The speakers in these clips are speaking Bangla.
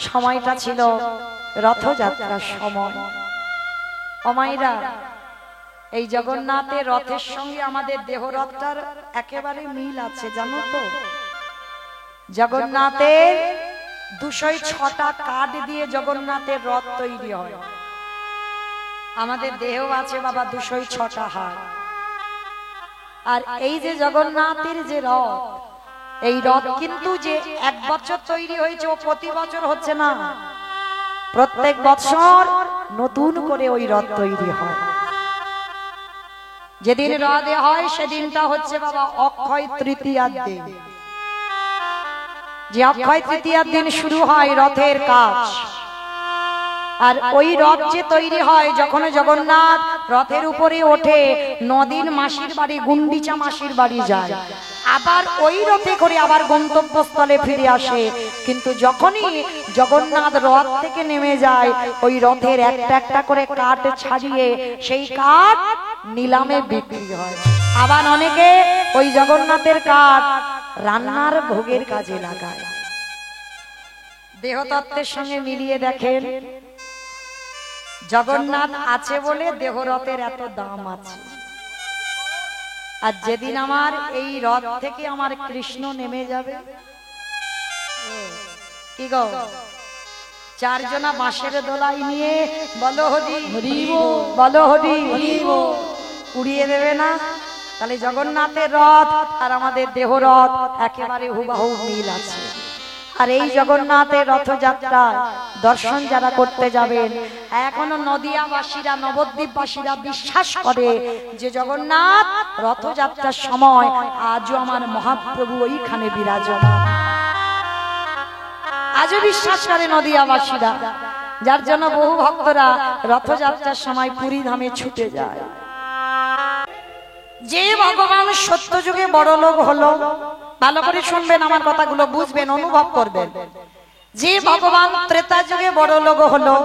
সময়টা ছিল রথযাত্রার সময়। অমাইরা, এই জগন্নাথের রথের সঙ্গে আমাদের দেহরথটার একেবারে মিল আছে, জানো তো? জগন্নাথের 206টা কাঠ দিয়ে জগন্নাথের রথ তৈরি হয়। আমাদের দেহ আছে বাবা 206টা হাড়। আর এই যে জগন্নাথের যে রথ, এই রথ কিন্তু যে এক বছর তৈরি হয়েছে ও প্রতি বছর হচ্ছে না, প্রত্যেক বছর নতুন করে ওই রথ তৈরি হয়। যেদিন রথে হয় সেদিনটা হচ্ছে বাবা অক্ষয় তৃতীয়ার দিন। যে অক্ষয় তৃতীয়ার দিন শুরু হয় রথের কাজ। আর ওই রথ যে তৈরি হয় যখন জগন্নাথ রথের উপরে ওঠে, নদীর মাসির বাড়ি গুন্ডিচা মাসির বাড়ি যায়, আবার ওই রথে করে আবার গন্তব্যস্থলে ফিরে আসে। কিন্তু যখনই জগন্নাথ রথ থেকে নেমে যায়, ওই রথের একটা একটা করে কাঠ ছাড়িয়ে সেই কাঠ নিলামে বিক্রি হয়। আবার অনেকে ওই জগন্নাথের কাঠ রান্নার ভোগের কাজে লাগায়। দেহতত্ত্বের সঙ্গে মিলিয়ে দেখেন, জগন্নাথ আছে বলে দেহরথের এত দাম আছে। আর যেদিন আমার এই রথ থেকে আমার কৃষ্ণ নেমে যাবে, কি গো, চারজনা বাঁশের দোলাই নিয়ে বলো হরি বলো হরি উড়িয়ে দেবে না? তাহলে জগন্নাথের রথ আর আমাদের দেহরথ একেবারে হুবহু মিল আছে। আর এই জগন্নাথের রথযাত্রা দর্শন যারা করতে যাবেন, এখনো নদিয়াবাসীরা নবদ্বীপবাসীরা বিশ্বাস করে যে জগন্নাথ রথযাত্রার সময় আজও আমার মহাপ্রভু ওইখানে বিরাজমান। আজও বিশ্বাস করে নদিয়াবাসীরা, যার জন্য বহু ভক্তরা রথযাত্রার সময় পুরী ধামে ছুটে যায়। যে ভগবান সত্য যুগে বড় লোক হলো, ভালো করে শুনবেন আমার কথাগুলো, বুঝবেন, অনুভব করবেন। যে ভগবান ত্রেতা যুগে বড় লোক হলো,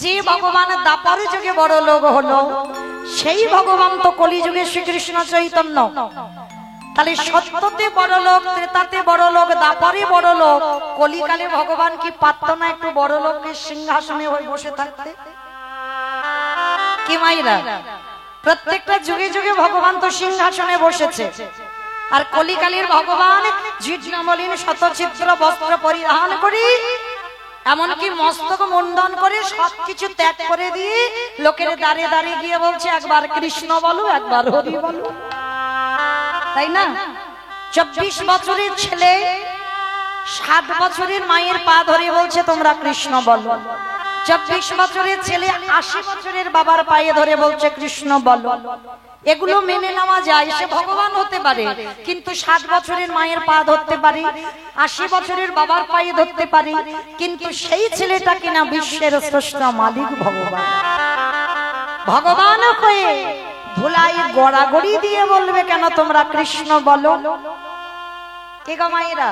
যে ভগবান দ্বাপর যুগে বড় লোক হলো, সেই ভগবান তো কলি যুগে শ্রীকৃষ্ণ চৈতন্য। তাহলে সত্যতে বড় লোক, ত্রেতাতে বড় লোক, দ্বাপরে বড় লোক, কলিকালে ভগবান কি পারত না একটু বড় লোকের সিংহাসনে হয়ে বসে থাকতে? কি মাইরা, প্রত্যেকটা যুগে যুগে ভগবান তো সিংহাসনে বসেছে। আর কলিকালের ভগবান জীর্ণমলিন শতচিত্র বস্ত্র পরিধান করি, এমনকি মস্তক মুন্ডন করে সবকিছু ত্যাগ করে দিয়ে লোকের দাঁড়িয়ে দাঁড়িয়ে গিয়ে বলছে একবার কৃষ্ণ বলো, একবার হরি বলো, তাই না? 24 বছরের ছেলে 7 বছরের মায়ের পা ধরে বলছে তোমরা কৃষ্ণ বলো। 24 বছরের ছেলে 80 বছরের বাবার পায়ে ধরে বলছে কৃষ্ণ বলো। এগুলো মেনে নেওয়া যায়, সে ভগবান হতে পারে, কিন্তু 7 বছরের মায়ের পা ধরতে পারি, 80 বছরের বাবার পায়ে ধরতে পারি, কিন্তু সেই ছেলেটা কিনা বিশ্বের স্রষ্টা মালিক ভগবান। ভগবান হয়ে ধুলাই গড়াগড়ি দিয়ে বলবে কেন তোমরা কৃষ্ণ বলো? কে গো মায়েরা,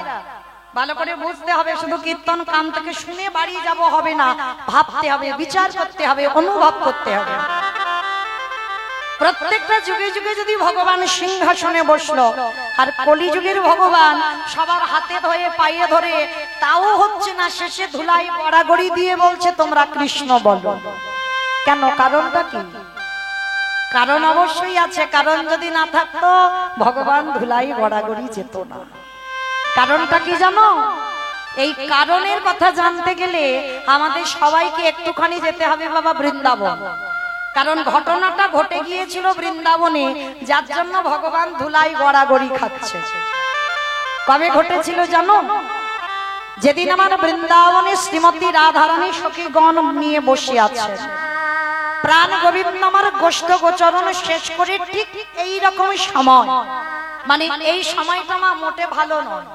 ভালো করে বুঝতে হবে। শুধু কীর্তন কান থেকে শুনে বাড়ি যাব হবে না, ভাবতে হবে, বিচার করতে হবে, অনুভব করতে হবে। প্রত্যেকটা যুগে যুগে যদি ভগবান সিংহাসনে বসলো, আর কলি যুগের ভগবান সবার হাতে ধরে পায়ে ধরে, তাও হচ্ছে না, শেষে ধুলাই গড়াগড়ি দিয়ে বলছে তোমরা কৃষ্ণ বলো। কেন? কারণটা কি? কারণ অবশ্যই আছে। কারণ যদি না থাকতো ভগবান ধুলাই গড়াগড়ি যেত না। কারণটা কি জানো? এই কারণের কথা জানতে গেলে আমাদের সবাইকে একটুখানি যেতে হবে বাবা বৃন্দাবন। কারণ ঘটনাটা ঘটে গিয়েছিল বৃন্দাবনে, যার জন্য ভগবান ধুলাই গড়াগড়ি খাচ্ছে। কবে ঘটেছিল জানো? যেদিন আমার বৃন্দাবনে শ্রীমতী রাধারানী সখীগণ নিয়ে বসে আছে, প্রাণ গোবিন্দ আমার গোষ্ঠ গোচরণ শেষ করে ঠিক এই রকম সময়, মানে এই সময়টা মা মোটে ভালো নয়।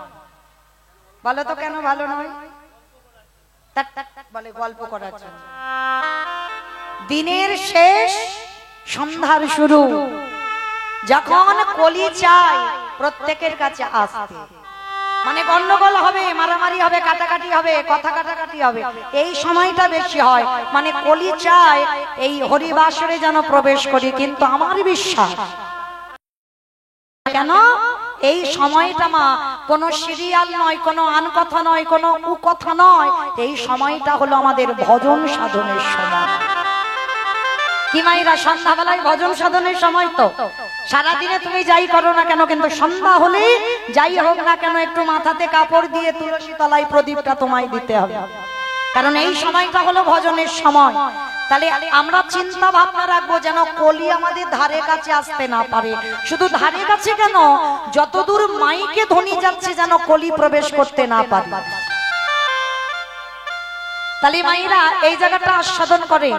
বলো তো কেন ভালো নয়? বলে গল্প করার জন্য। দিনের শেষ, সন্ধ্যার শুরু, যখন কলি চায় প্রত্যেকের কাছে আসতে, মানে গন্ডগোল হবে, মারামারি হবে, কাটাকাটি হবে, কথা কাটাকাটি হবে, এই সময়টা বেশি হয়। মানে কলি চায় এই হরিবাসরে যেন প্রবেশ করি। কিন্তু আমার বিশ্বাস, কেন এই সময়টা মা কোনো সিরিয়াল নয়, কোনো আন কথা নয়, কোনো কুকথা নয়, এই সময়টা হলো আমাদের ভজন সাধনের সময়। কি মাইরা, সন্ধ্যাবেলায় ভজন সাধনের সময়। তো সারাদিনে তুমি যাই করো না কেন, কিন্তু সন্ধ্যা হলে যাই হোক না কেন একটু মাথাতে কাপড় দিয়ে তুলসী তলায় প্রদীপটা তোমায় দিতে হবে, কারণ এই সময়টা হলো ভজনের সময়। তাহলে আমরা চিন্তা ভাবনা রাখবো যেন কলি আমাদের ধারে কাছে আসতে না পারে। শুধু ধারে কাছে কেন, যতদূর মাইকে ধ্বনি যাচ্ছে যেন কলি প্রবেশ করতে না পারে। তাহলে মাইরা এই জায়গাটা আস্বাদন করে।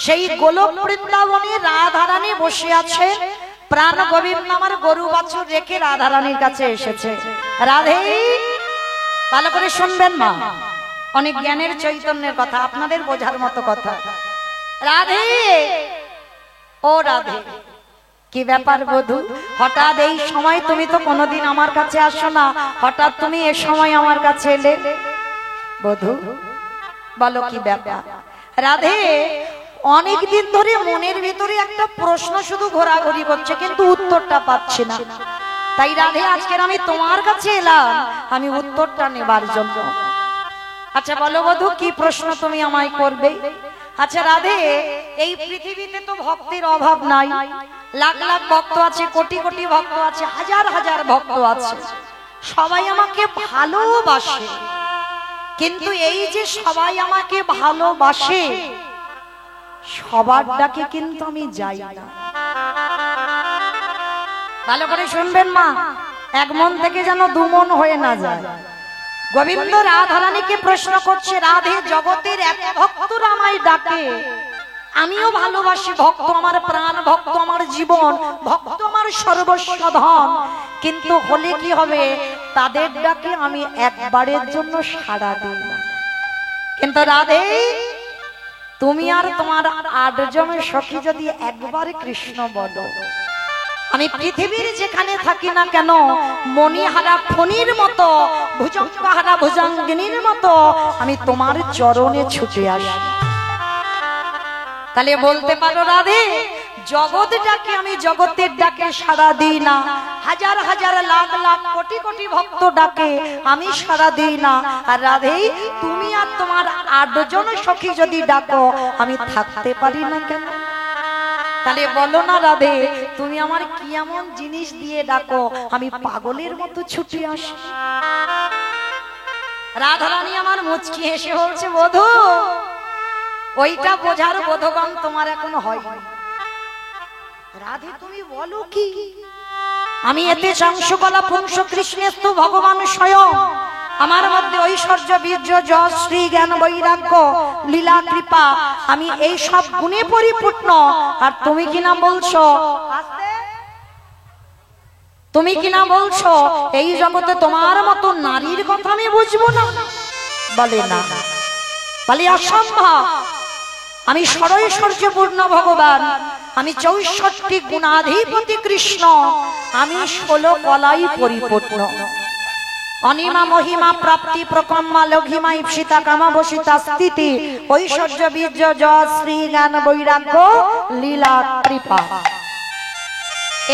সেই গোলক বৃন্দাবনে রাধারানী বসে আছে, প্রাণ গোবিন্দ আমার গরু বাছুর রেখে রাধারানীর কাছে এসেছে। রাধে, ভালো করে শুনবেন মা, অনেক জ্ঞানের চৈতন্যের কথা, আপনাদের বোঝার মতো কথা। রাধে, ও রাধে, কি ব্যাপার বধূ, হঠাৎ এই সময়? তুমি তো কোনোদিন আমার কাছে আসো না, হঠাৎ তুমি এ সময় আমার কাছে এলে? বধূ বলো কি ব্যাপার? রাধে, অনেকদিন ধরে মনের ভিতরে একটা প্রশ্ন শুধু ঘোরাঘুরি করছে, কিন্তু উত্তরটা পাচ্ছি না। তাই রাধে, আজকের আমি তোমার কাছে এলাম, আমি উত্তরটা নেবার জন্য। আচ্ছা বলো বধূ, কি প্রশ্ন তুমি আমায় করবে? আচ্ছা রাধে, এই পৃথিবীতে তো ভক্তের অভাব নাই, লাখ লাখ ভক্ত আছে, কোটি কোটি ভক্ত আছে, হাজার হাজার ভক্ত আছে, সবাই আমাকে ভালোবাসে। কিন্তু এই যে সবাই আমাকে ভালোবাসে, সবার ডাকে কিন্তু আমি যাই না। ভালো করে শুনবেন মা, এক মন থেকে যেন দু মন হয়ে না যায়। গোবিন্দ রাধারানীকে প্রশ্ন করছে, রাধে, জগতের এত ভক্তরা আমায় ডাকে, আমিও ভালোবাসি, ভক্ত আমার প্রাণ, ভক্ত আমার জীবন, ভক্ত আমার সর্বস্ব ধন, কিন্তু হলে কি হবে, তাদের ডাকে আমি একবারের জন্য সাড়া দিই না। কিন্তু রাধে, তুমি আর তোমার 8 জন সখী যদি একবার কৃষ্ণ বলো, আমি পৃথিবীর যেখানে থাকি না কেন, মণিহারা ফণির মতো, ভুজঙ্গহারা ভুজঙ্গিনীর মতো আমি তোমার চরণে ছুটে আসি। তাহলে বলতে পারো রাধে, জগৎ ডাকে আমি জগতের ডাকে সাড়া দিই না, হাজার হাজার লাখ লাখ কোটি কোটি ভক্ত ডাকে আমি সাড়া দিই না, আর রাধে তুমি আর তোমার 8 জন সখী যদি ডাকো, আমি থাকতে পারি না কেন? তাহলে বলো না রাধে, তুমি আমার কি এমন জিনিস দিয়ে ডাকো আমি পাগলের মতো ছুটে আসি? রাধারানী আমার মুচকি হেসে বলছে, বধূ, ওইটা বোঝার বোধগম তোমার এখনো হয়নি। রাধে, তুমি বলো কি? আমি এতে শংসকলা পুংস কৃষ্ণেস্তু ভগবান স্বয়ং, আমার মধ্যে ঐশ্বর্য, বীর্য, যশ, শ্রী, জ্ঞান, বৈরাগ্য, লীলা, কৃপা, আমি এই সব গুণে পরিপূর্ণ। আর তুমি কিনা বলছো, তুমি কিনা বলছো এই জগতে তোমার মতো নারীর কথা আমি বুঝবো না? বলে না, বলে অসম্ভব। আমি ষড়ৈশ্বর্যপূর্ণ ভগবান, আমি 64 গুণাধিপতি কৃষ্ণ, আমি 16 কলাই পরিপূর্ণ। অনিমা মহিমা প্রাপ্তি প্রকম্মা লঘিমা ইপ্সিতা কামা বসিতা স্থিতি ঐশ্বর্য বীর্য যশ শ্রী জ্ঞান বৈরাগ্য লীলা কৃপা,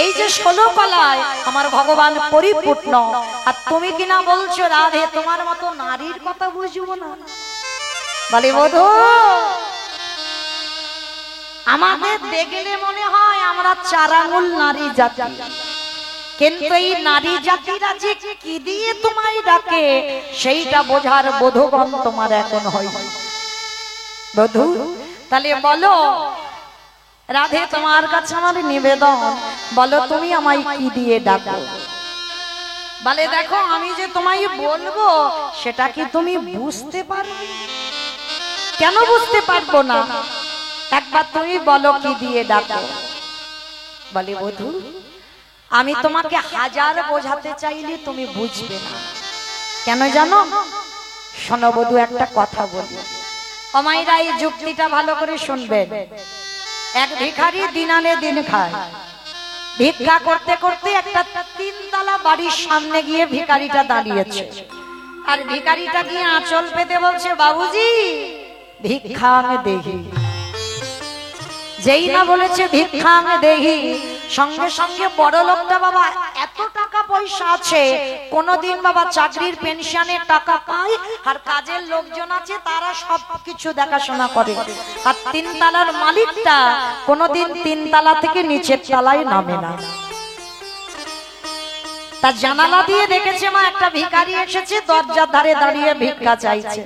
এই যে 16 কলায় আমার ভগবান পরিপূর্ণ। আর তুমি কিনা বলছো রাধে তোমার মতো নারীর কথা বুঝবো না? বলে বধূ, আমাদের দেখলে মনে হয় আমরা 4 আঙুল নারী জাতি, কিন্তু এই নারী জাতিরা যে কি দিয়ে তোমায় ডাকে সেইটা বোঝার বোধগম তোমার এখন হয়নি। বধূ, তাহলে বলো রাধে, তোমার কাছে আমার নিবেদন, বলো তুমি আমায় কি দিয়ে ডাকো? বলে দেখো, আমি যে তোমায় বলবো সেটা কি তুমি বুঝতে পারবে? কেন বুঝতে পারবো না? একবার তুমি বলো কি দিয়ে ডাকো। বলে বধূ, আমি তোমাকে হাজার বোঝাতে চাইলে তুমি বুঝবে না। কেন জানো? শোনো বধূ, একটা কথা বলি, অমাইরা এই যুক্তিটা ভালো করে শুনবেন। এক ভিখারি দিন আনে দিন খায়, ভিক্ষা করতে করতে একটা 3 তলা বাড়ির সামনে গিয়ে ভিখারিটা দাঁড়িয়েছে। আর ভিখারিটা গিয়ে আঁচল পেতে বলছে, বাবুজি ভিক্ষা আমি দেখি। যেই না বলেছে ভিক্ষা আমি দেখি, সঙ্গে সঙ্গে বড় লোকটা বাবা এত পয়সা আছে, কোনদিন বাবা চাকরির পেনশনের টাকা পায়, আর কাজের লোকজন আছে তারা সবকিছু দেখাশোনা করে, আর তিনতলার মালিকটা কোনদিন তিনতলা থেকে নিচের তলায় নামে না। তার জানালা দিয়ে দেখেছে মা একটা ভিখারি এসেছে, দরজার ধারে দাঁড়িয়ে ভিক্ষা চাইছে।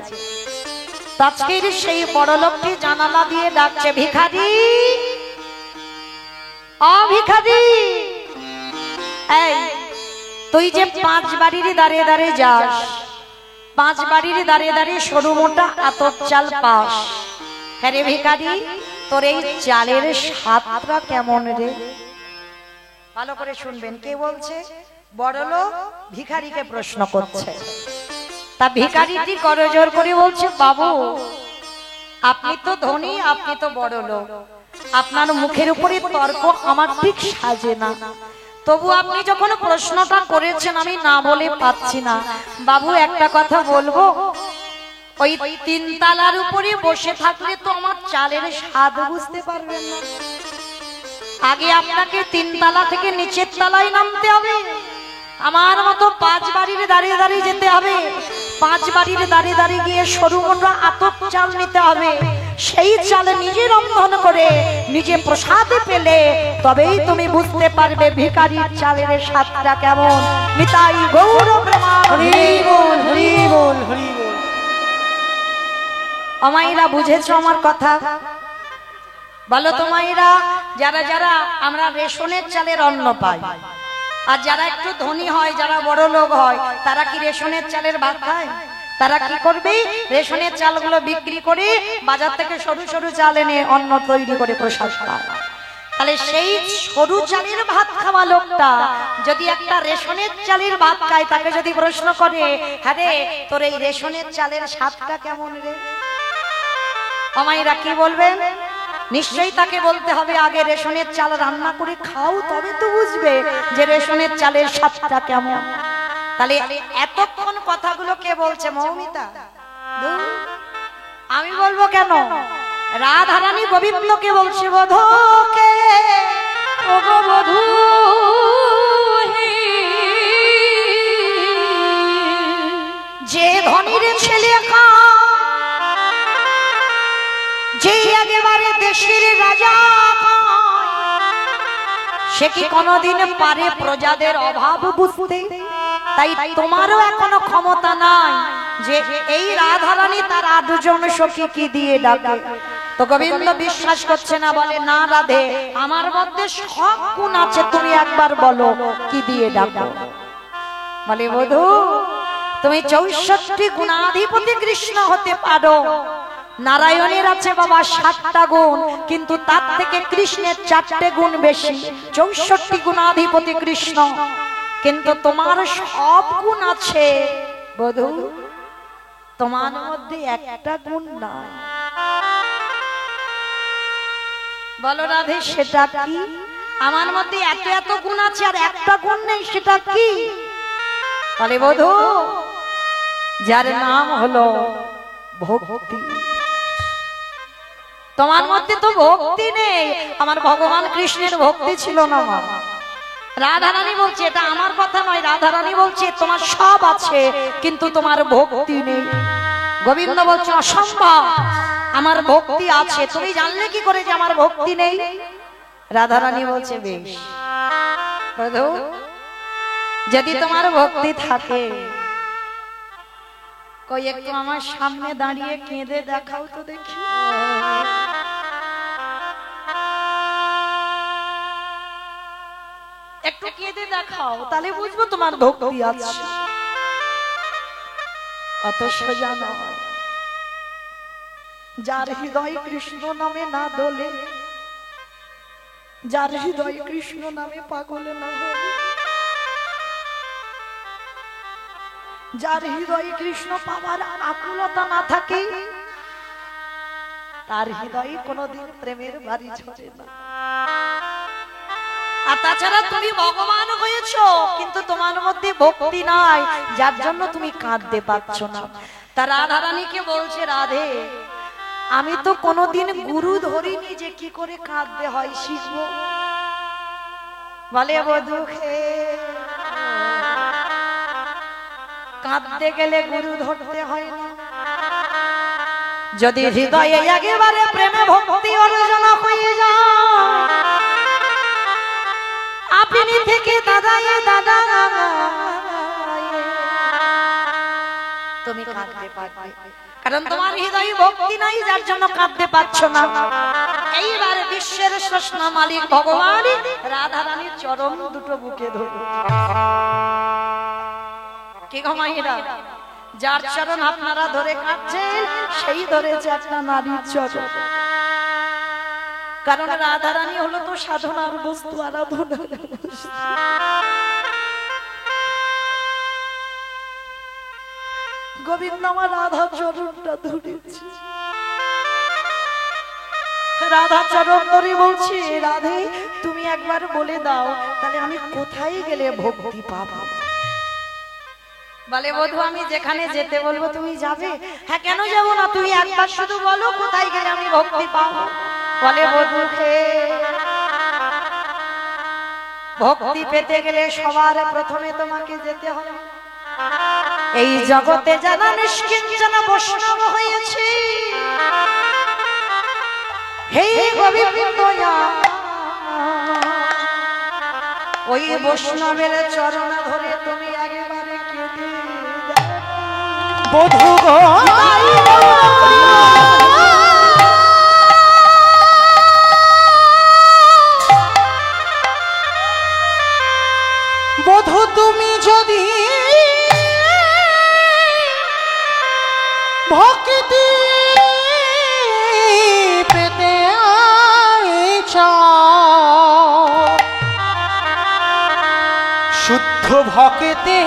আজকের সেই বড় লোকটি জানালা দিয়ে ডাকছে, ভিখারি, ও ভিখারি, এই তুই যে 5 বাড়ির দাঁড়িয়ে দাঁড়িয়ে যাস, 5 বাড়ির দাঁড়িয়ে দাঁড়িয়ে সরু মোটা আতপ চাল পাস, হ্যাঁ রে ভিখারি, তোর এই চালের স্বাদটা কেমন রে? ভালো করে শুনবেন, কে বলছে? বড়লোক ভিখারিকে প্রশ্ন করছে। তা ভিখারিটি করজোর করে বলছে, বাবু আপনি তো ধনী, আপনি তো বড়লোক, আপনার মুখের উপরে তর্ক আমার ঠিক সাজে না, তবু আপনি যখন প্রশ্নটা করেছেন আমি না বলে পাচ্ছি না। বাবু একটা কথা বলবো, ওই তিনতলার উপরে বসে থাকলে তো আমার চালের স্বাদ বুঝতে পারবেন না। আগে আপনাকে তিনতলা থেকে নিচের তলায় নামতে হবে, আমার মতো 5 বাড়ির দাঁড়িয়ে দাঁড়িয়ে যেতে হবে, 5 বাড়ির দাঁড়িয়ে দাঁড়িয়ে গিয়ে সরু মোটা আতপ চাল নিতে হবে, সেই চাল নিজে রন্ধন করে নিজে প্রসাদে পেলে তবেই তুমি বুঝতে পারবে ভিখারির চালের স্বাদটা কেমন। নিতাই গৌর প্রেমানন্দে হরি বল, হরি বল, হরি বল। আমাইরা বুঝেছো আমার কথা? বলো তো মাইরা, যারা যারা আমরা রেশনের চালের অন্ন পাই, আর যারা একটু ধনী হয়, যারা বড় লোক হয়, তারা কি রেশনের চালের ভাত খায়? তারা কি করবে? রেশনের চালগুলো বিক্রি করে বাজার থেকে সরু সরু চাল এনে অন্ন তৈরি করে প্রসাদ খায়। তাহলে সেই সরু চালের ভাত খাওয়া লোকটা যদি একটা রেশনের চালের ভাত খায়, তাকে যদি প্রশ্ন করে, হ্যাঁ রে তোর এই রেশনের চালের স্বাদটা কেমন রে, আমাইরা কি বলবেন? নিশ্চয়ই তাকে বলতে হবে আগে রেশনের চাল রান্না করে খাও, তবে তো বুঝবে যে রেশনের চালের স্বাদটা কেমন। তাহলে এতক্ষণ কথাগুলো কে বলছে? মৌমিতা। আমি বলবো কেন? রাধারানী গোবিন্দকে বলছে, বধূকে ও গো বধূ, যে ধনীর ছেলে যে একেবারে দেশের রাজা, সে কি কোনদিন পারে প্রজাদের অভাব বুঝতে? তাই তোমারও এখনো ক্ষমতা নাই যে এই রাধারানী তার 8 জন সখী কি দিয়ে ডাকে। তো গোবিন্দ বিশ্বাস করছে না, বলে না রাধে, আমার মধ্যে সব গুণ আছে, তুমি একবার বলো কি দিয়ে ডাকো। বলে বধূ তুমি 64 গুণাধিপতি কৃষ্ণ হতে পারো, নারায়ণের আছে বাবা 7টা গুণ, কিন্তু তার থেকে কৃষ্ণের 4টে গুণ বেশি, 64 গুণাধিপতি কৃষ্ণ, কিন্তু তোমার সব গুণ আছে বধূ, তোমার মধ্যে একটা গুণ নাই। বলো রাধে সেটা কি? আমার মধ্যে এত এত গুণ আছে আর একটা গুণ নেই, সেটা কি? বলে বধূ যার নাম হলো ভক্তি। তোমার মধ্যে তো ভক্তি নেই, আমার ভগবান কৃষ্ণের ভক্তি ছিল না। মা রাধারানী বলছে, এটা আমার কথা নয়, রাধারানী বলছে তোমার সব আছে কিন্তু তোমার ভক্তি নেই। গোবিন্দ বলছে অসম্ভব, আমার ভক্তি আছে, তুমি জানলে কি করে যে আমার ভক্তি নেই? রাধারানী বলছে বেশ, যদি তোমার ভক্তি থাকে কই একটু আমার সামনে দাঁড়িয়ে কেঁদে দেখাও তো দেখি। একটু কেঁদে দেখাও, তাহলে বুঝবো তোমার ভক্তি আছে। অত সোজা না, যার হৃদয় কৃষ্ণ নামে না দোলে, যার হৃদয় কৃষ্ণ নামে পাগল না হয়, যার হৃদয়ে কৃষ্ণ পাওয়ার আকুলতা না থাকে, তার হৃদয়ে কোনদিন প্রেমের বাড়ি ঝরে না। আর তাছাড়া তুমি ভগবান হয়েছো কিন্তু তোমার মধ্যে ভক্তি নাই, যার জন্য তুমি কাঁদতে পারছো না। তার রাধারানীকে বলছে, রাধে আমি তো কোনদিন গুরু ধরিনি যে কি করে কাঁদতে হয় শিখবো। বলে বধূ হে কাঁদতে গেলে গুরু ধরতে হয় না। যদি হৃদয়ে একেবারে প্রেমে ভক্তি অর্জন হয়ে যায়, আপনি থেকে দাদায়ে দাদা তুমি কাঁদতে পারবে, কারণ তোমার হৃদয়ে ভক্তি নাই, যার জন্য কাঁদতে পারছো না। এইবার বিশ্বের স্রষ্টা মালিক ভগবান রাধা রানীর চরণ দুটো বুকে ধরে, কি গো মায়েরা, যার চরণ আপনারা ধরে কাঁদছেন সেই ধরেছে আপনার নারীর চরণ। কারণ রাধা রানী হলো তো সাধনার বস্তু, আরাধনার বস্তু। গোবিন্দ আমার রাধা চরণটা ধরেছে, রাধা চরণ ধরে বলছি, রাধে তুমি একবার বলে দাও তাহলে আমি কোথায় গেলে ভক্তি পাবো। বলে বধূ আমি যেখানে যেতে বলবো তুমি যাবে। হ্যাঁ কেন যাবো না, তুমি একবার শুধু বলো কোথায় গেলে আমি ভক্তি পাবো। বলে বধূ ভক্তি পেতে গেলে সবার প্রথমে তোমাকে যেতে হবে এই জগতে যারা নিষ্কিঞ্চন বৈষ্ণব হয়েছে, হে গোবিন্দ ওই বৈষ্ণবের চরণ ধরে তুমি একেবারে কেঁদে বধূ গো। বধূ তুমি যদি ভক্তি পেতে শুদ্ধ ভক্তি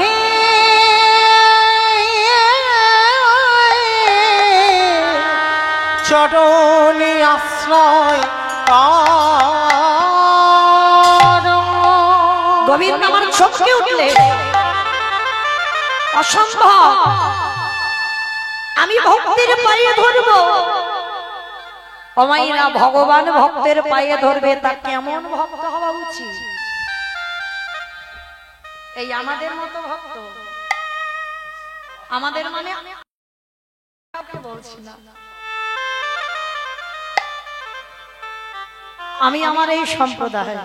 চরণে আশ্রয় গোবিন্দ আমার চমকে উঠলে অসম্ভব, আমি ভক্তের পায়ে ধরবো। অমাইরা ভগবান ভক্তের পায়ে ধরবে, তা কেমন ভক্ত হওয়া উচিত? এই আমাদের মতো ভক্ত, আমাদের মানে বলছি না, আমি আমার এই সম্প্রদায়,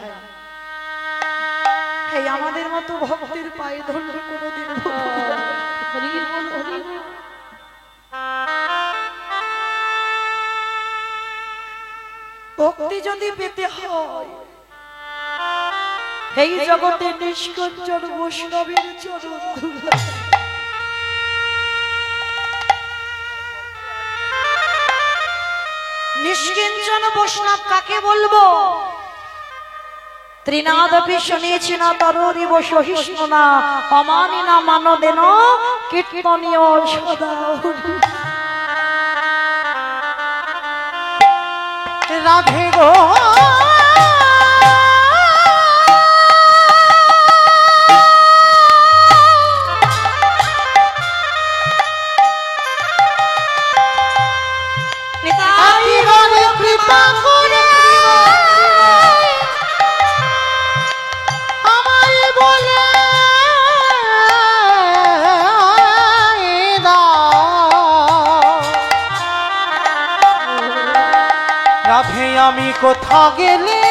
এই আমাদের মতো ভক্তের পায়ে ধরলে কোনোদিন ভক্তি যদি পেতে হয় এই জগতে নিষ্কঞ্চন বৈষ্ণবের চরণ ধুলা। নিষ্কিঞ্চন বৈষ্ণব কাকে বলবো? ত্রিনাদপি শুনেছি না তরুরিব সহিষ্ণু না অমানি না মানদেন কীর্তনীয় সদা। রাধে গো কৃপা করে আমায় বলে রাধে আমি কোথা গেলে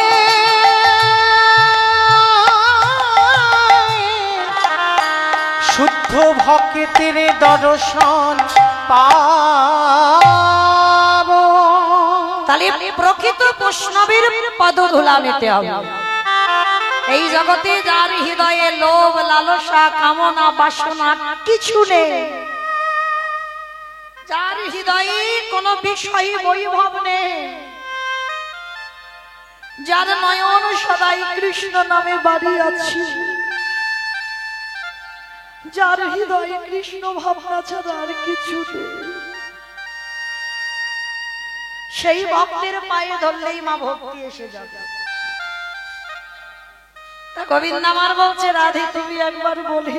শুদ্ধ ভক্তের দর্শন পাবো। তাহলে প্রকৃত বৈষ্ণবের পদধূলা নিতে হবে। এই জগতে যার হৃদয়ে লোভ লালসা কামনা বাসনা কিছু নেই, যার হৃদয়ে কোনো বিষয় বৈভব নেই, যার নয়ন সদাই কৃষ্ণ নামে বাড়ি আছে, যার হৃদয়ে কৃষ্ণ ভাবনা ছাড়া আর কিছু নেই, সেই ভক্তের পায়ে ধরলেই মা ভক্তি এসে যাবে। তা গোবিন্দ আমার বলছে রাধে তুমি একবার বলে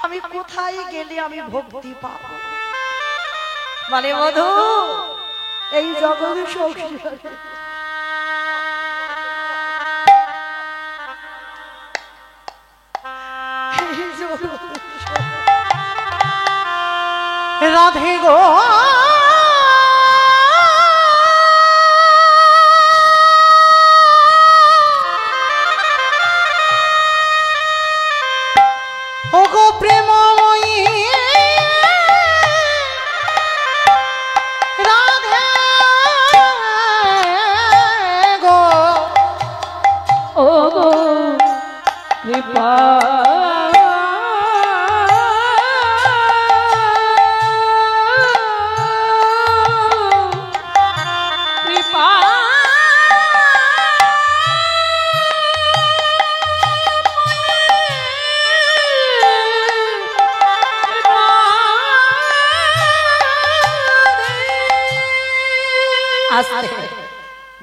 আমি কোথায় গেলে আমি ভক্তি পাবো। বলে বধূ এই জগৎ সংসারে রাধে গো ও গো প্রেমময়ী রাধে গো ও গো কৃপা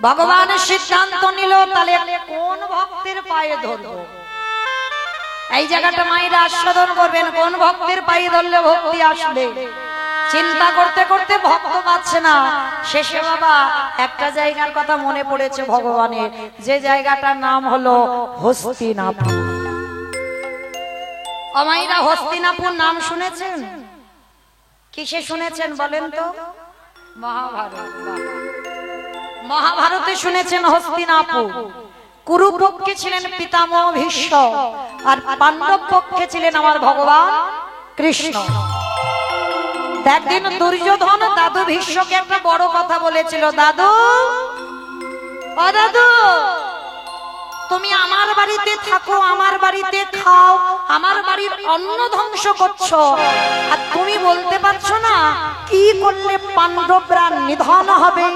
ভগবান সিদ্ধান্ত নিল তাহলে কোন ভক্তের পায়ে ধরবো। এই জায়গাটা মায়েরা আস্বাদন করবেন, কোন ভক্তের পায়ে ধরলে ভক্তি আসবে। চিন্তা করতে করতে ভক্ত পাচ্ছে না, শেষে বাবা একটা জায়গার কথা মনে পড়েছে ভগবানের, যে জায়গাটার নাম হলো হস্তিনাপুর। মায়েরা হস্তিনাপুর নাম শুনেছেন? কিসে শুনেছেন বলেন তো? মহাভারত। মহাভারতে শুনেছেন হস্তিনাপুর। কুরু পক্ষে ছিলেন পিতামহ ভীষ্ম, আর পাণ্ডব পক্ষে ছিলেন আমার ভগবান কৃষ্ণ। একদিন দুর্যোধন দাদু ভীষ্মকে একটা বড় কথা বলেছিল, দাদু ও দাদু তুমি আমার বাড়িতে থাকো, আমার বাড়িতে খাও, আমার বাড়ির অন্ন ধ্বংস করছো, আর তুমি বলতে পারছো না কি করলে পাণ্ডবরা নিধন হবে?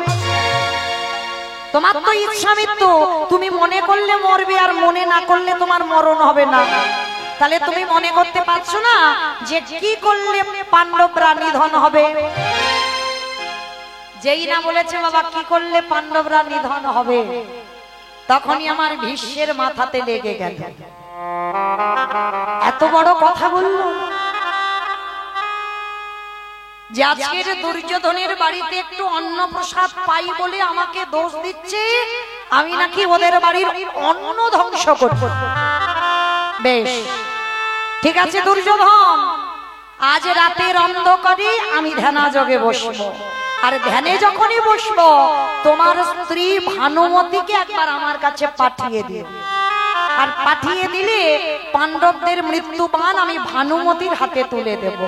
তোমার তো ইচ্ছা মৃত্যু, তুমি মনে করলে মরবে আর মনে না করলে তোমার মরণ হবে না। তাহলে তুমি মনে করতে পারছো না যে কি করলে পাণ্ডবরা নিধন হবে? যেই না বলেছে বাবা কি করলে পাণ্ডবরা নিধন হবে, তখনই আমার ভীষ্মের মাথাতে লেগে গেল। এত বড় কথা বলল যে আজকের দুর্যোধনের বাড়িতে একটু অন্ন প্রসাদ পাই বলে আমাকে দোষ দিচ্ছে, আমি নাকি ওদের বাড়ির অন্ন ধ্বংস করব। বেশ ঠিক আছে দুর্যোধন, আজ রাতের অন্ধকারে আমি ধ্যানাযোগে বসবো, আর ধ্যানে যখনই বসবো তোমার স্ত্রী ভানুমতিকে একবার আমার কাছে পাঠিয়ে দিও, আর পাঠিয়ে দিলে পাণ্ডবদের মৃত্যুবাণ আমি ভানুমতির হাতে তুলে দেব।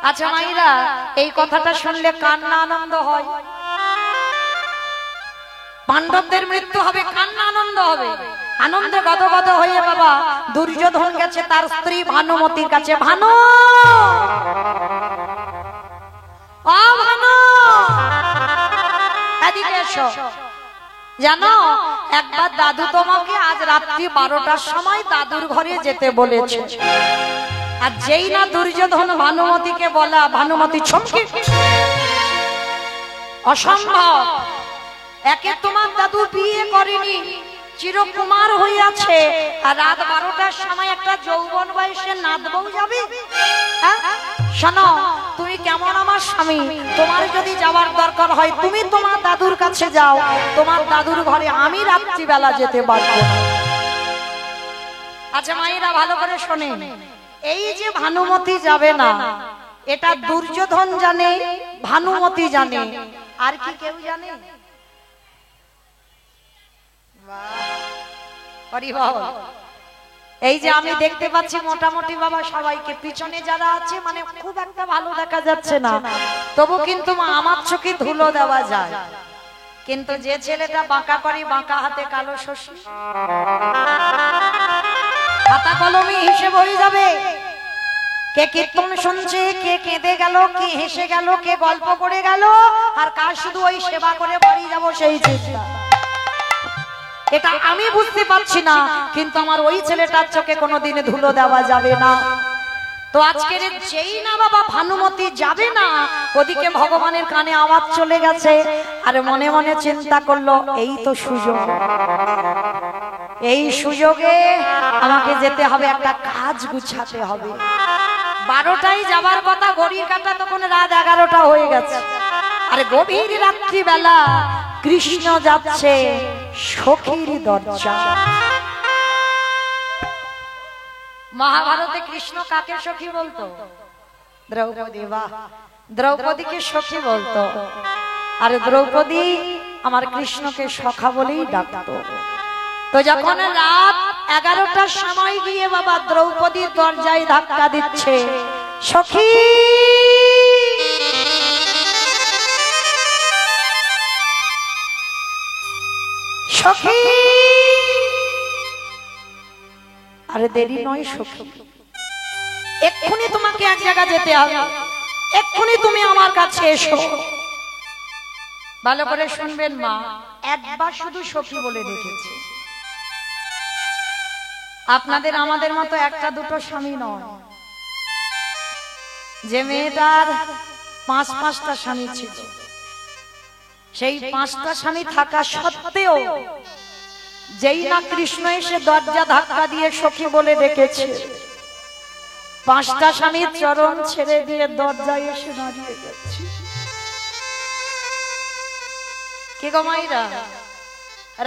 আচ্ছা মাইরা, এই কথাটা শুনলে কান্না আনন্দ হয়? পাণ্ডবদের মৃত্যু হবে, কান্না আনন্দ হবে। আনন্দে গদগদ হয়ে বাবা দুর্যোধন গেছে তার স্ত্রী ভানুমতির কাছে। ভানু ও ভানু এদিকে এসো, জানো একবার দাদু তোমাকে আজ রাত্রি 12টার সময় দাদুর ঘরে যেতে বলেছে। আর যেই না দুর্যোধন ভানুমতিকে বলা, ভানুমতি চমকে, অসম্ভব, একে তোমার দাদু বিয়ে করেনি, চিরকুমার হয়ে আছে, আর রাত 12টার সময় একটা যৌবন বয়সে নাদবউ যাবে? শোনো তুমি কেমন আমার স্বামী, তোমার যদি যাওয়ার দরকার হয় তুমি তোমার দাদুর কাছে যাও, তোমার দাদুর ঘরে আমি রাত্রিবেলা যেতে পারবো না। আচ্ছা মায়েরা ভালো করে শোনেন, এই যে ভানুমতি যাবে না এটা দুর্যোধন জানে, ভানুমতি জানে, আর কি কেউ জানে? এই যে আমি দেখতে পাচ্ছি মোটামুটি বাবা সবাইকে, পিছনে যারা আছে মানে খুব একটা ভালো দেখা যাচ্ছে না, তবু কিন্তু আমার চোখে ধুলো দেওয়া যায়। কিন্তু যে ছেলেটা বাঁকা করি, বাঁকা হাতে কালো শশী, খাতা কলমে হিসেব হয়ে যাবে, কে কীর্তন শুনছে, কে কেঁদে গেল, কে হেসে গেল, কে গল্প করে গেল, আর কার শুধু ওই সেবা করে বাড়ি যাব সেই চিন্তা। এটা আমি বুঝতে পারছি না, কিন্তু আমার ওই ছেলেটার চোখে কোনোদিনে ধুলো দেওয়া যাবে না। তো আজকের যেই না বাবা ভানুমতি যাবে না, ওদিকে ভগবানের কানে আওয়াজ চলে গেছে, আর মনে মনে চিন্তা করলো এই তো সুযোগ, এই সুযোগে আমাকে যেতে হবে, একটা কাজ গুছাতে হবে। 12টায় যাবার কথা, ঘড়ির কাঁটা তখন রাত 11টা হয়ে গেছে, আর গভীর রাত্রিবেলা কৃষ্ণ যাচ্ছে সখীর দরজা। মহাভারতে কৃষ্ণ কাকে সখী বলতো? দ্রৌপদী, বাহ, দ্রৌপদীকে সখী বলতো, আর দ্রৌপদী আমার কৃষ্ণকে সখা বলেই ডাকতো। তো যখন রাত 11টার সময় গিয়ে বাবা দ্রৌপদীর দরজায় ধাক্কা দিচ্ছে, সখী সখী, আরে দেরি নয় সখী, এক্ষুনি তোমাকে এক জায়গা যেতে হবে, এক্ষুনি তুমি আমার কাছে এসো। ভালো করে শুনবেন মা, একবার শুধু সখী বলে ডেকেছে। আপনাদের আমাদের মতো একটা দুটো স্বামী নয়, যে মেয়েটার 5-5টা স্বামী ছিল, সেই 5টা স্বামী থাকা সত্ত্বেও যেই না কৃষ্ণ এসে দরজা ধাক্কা দিয়ে সখী বলে ডেকেছে, 5টা স্বামীর চরণ ছেড়ে দিয়ে দরজায় এসে দাঁড়িয়ে গেছে। কি গো মাইরা,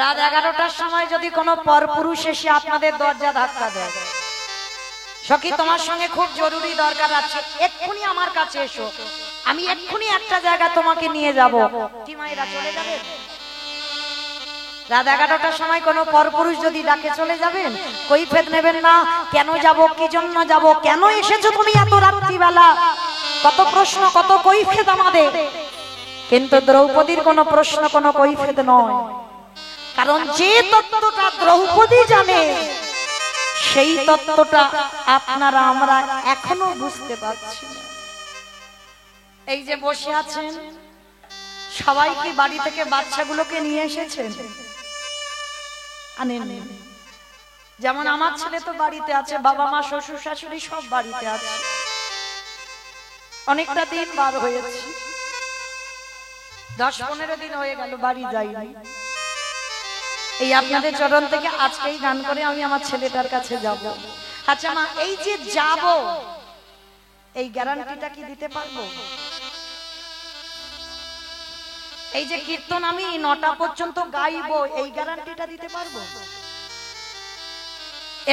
রাত 11টার সময় যদি কোনো পরপুরুষ এসে আপনাদের দরজা ধাক্কা দেয়, সখী তোমার সঙ্গে খুব জরুরি দরকার আছে, এক্ষুনি আমার কাছে এসো, আমি এক্ষুনি একটা জায়গা তোমাকে নিয়ে যাব, কি মাইরা চলে যাবেন? রাত 11টার সময় কোনো পরপুরুষ যদি ডাকে চলে যাবেন? কৈফিয়ত নেবেন না, কেন যাব, কি জন্য যাব, কেন এসেছো তুমি এত রাত্রিবেলা, কত প্রশ্ন কত কৈফিয়ত আমাদের। কিন্তু দ্রৌপদীর কোনো প্রশ্ন কোনো কৈফিয়ত নয়, কারণ যে তত্ত্বটা দ্রৌপদী জানে সেই তত্ত্বটা আপনারা আমরা এখনো বুঝতে পারছি না। এই যে বসে আছেন সবাই কি বাড়ি থেকে বাচ্চাগুলোকে নিয়ে এসেছেন? আনেননি। যেমন আমার ছেলে তো বাড়িতে আছে, বাবা মা শ্বশুর শাশুড়ি সব বাড়িতে আছে, অনেকটা দিন বার হয়েছে, 10-15 দিন হয়ে গেল বাড়ি যাইনি। এই আপনাদের চরণ থেকে আজকেই গান করে আমি আমার ছেলেটার কাছে যাব। আচ্ছা মা, এই যে যাব, এই গ্যারান্টিটা কি দিতে পারবো? এই যে কীর্তন আমি 9টা পর্যন্ত গাইবো, এই গ্যারান্টিটা দিতে পারবো?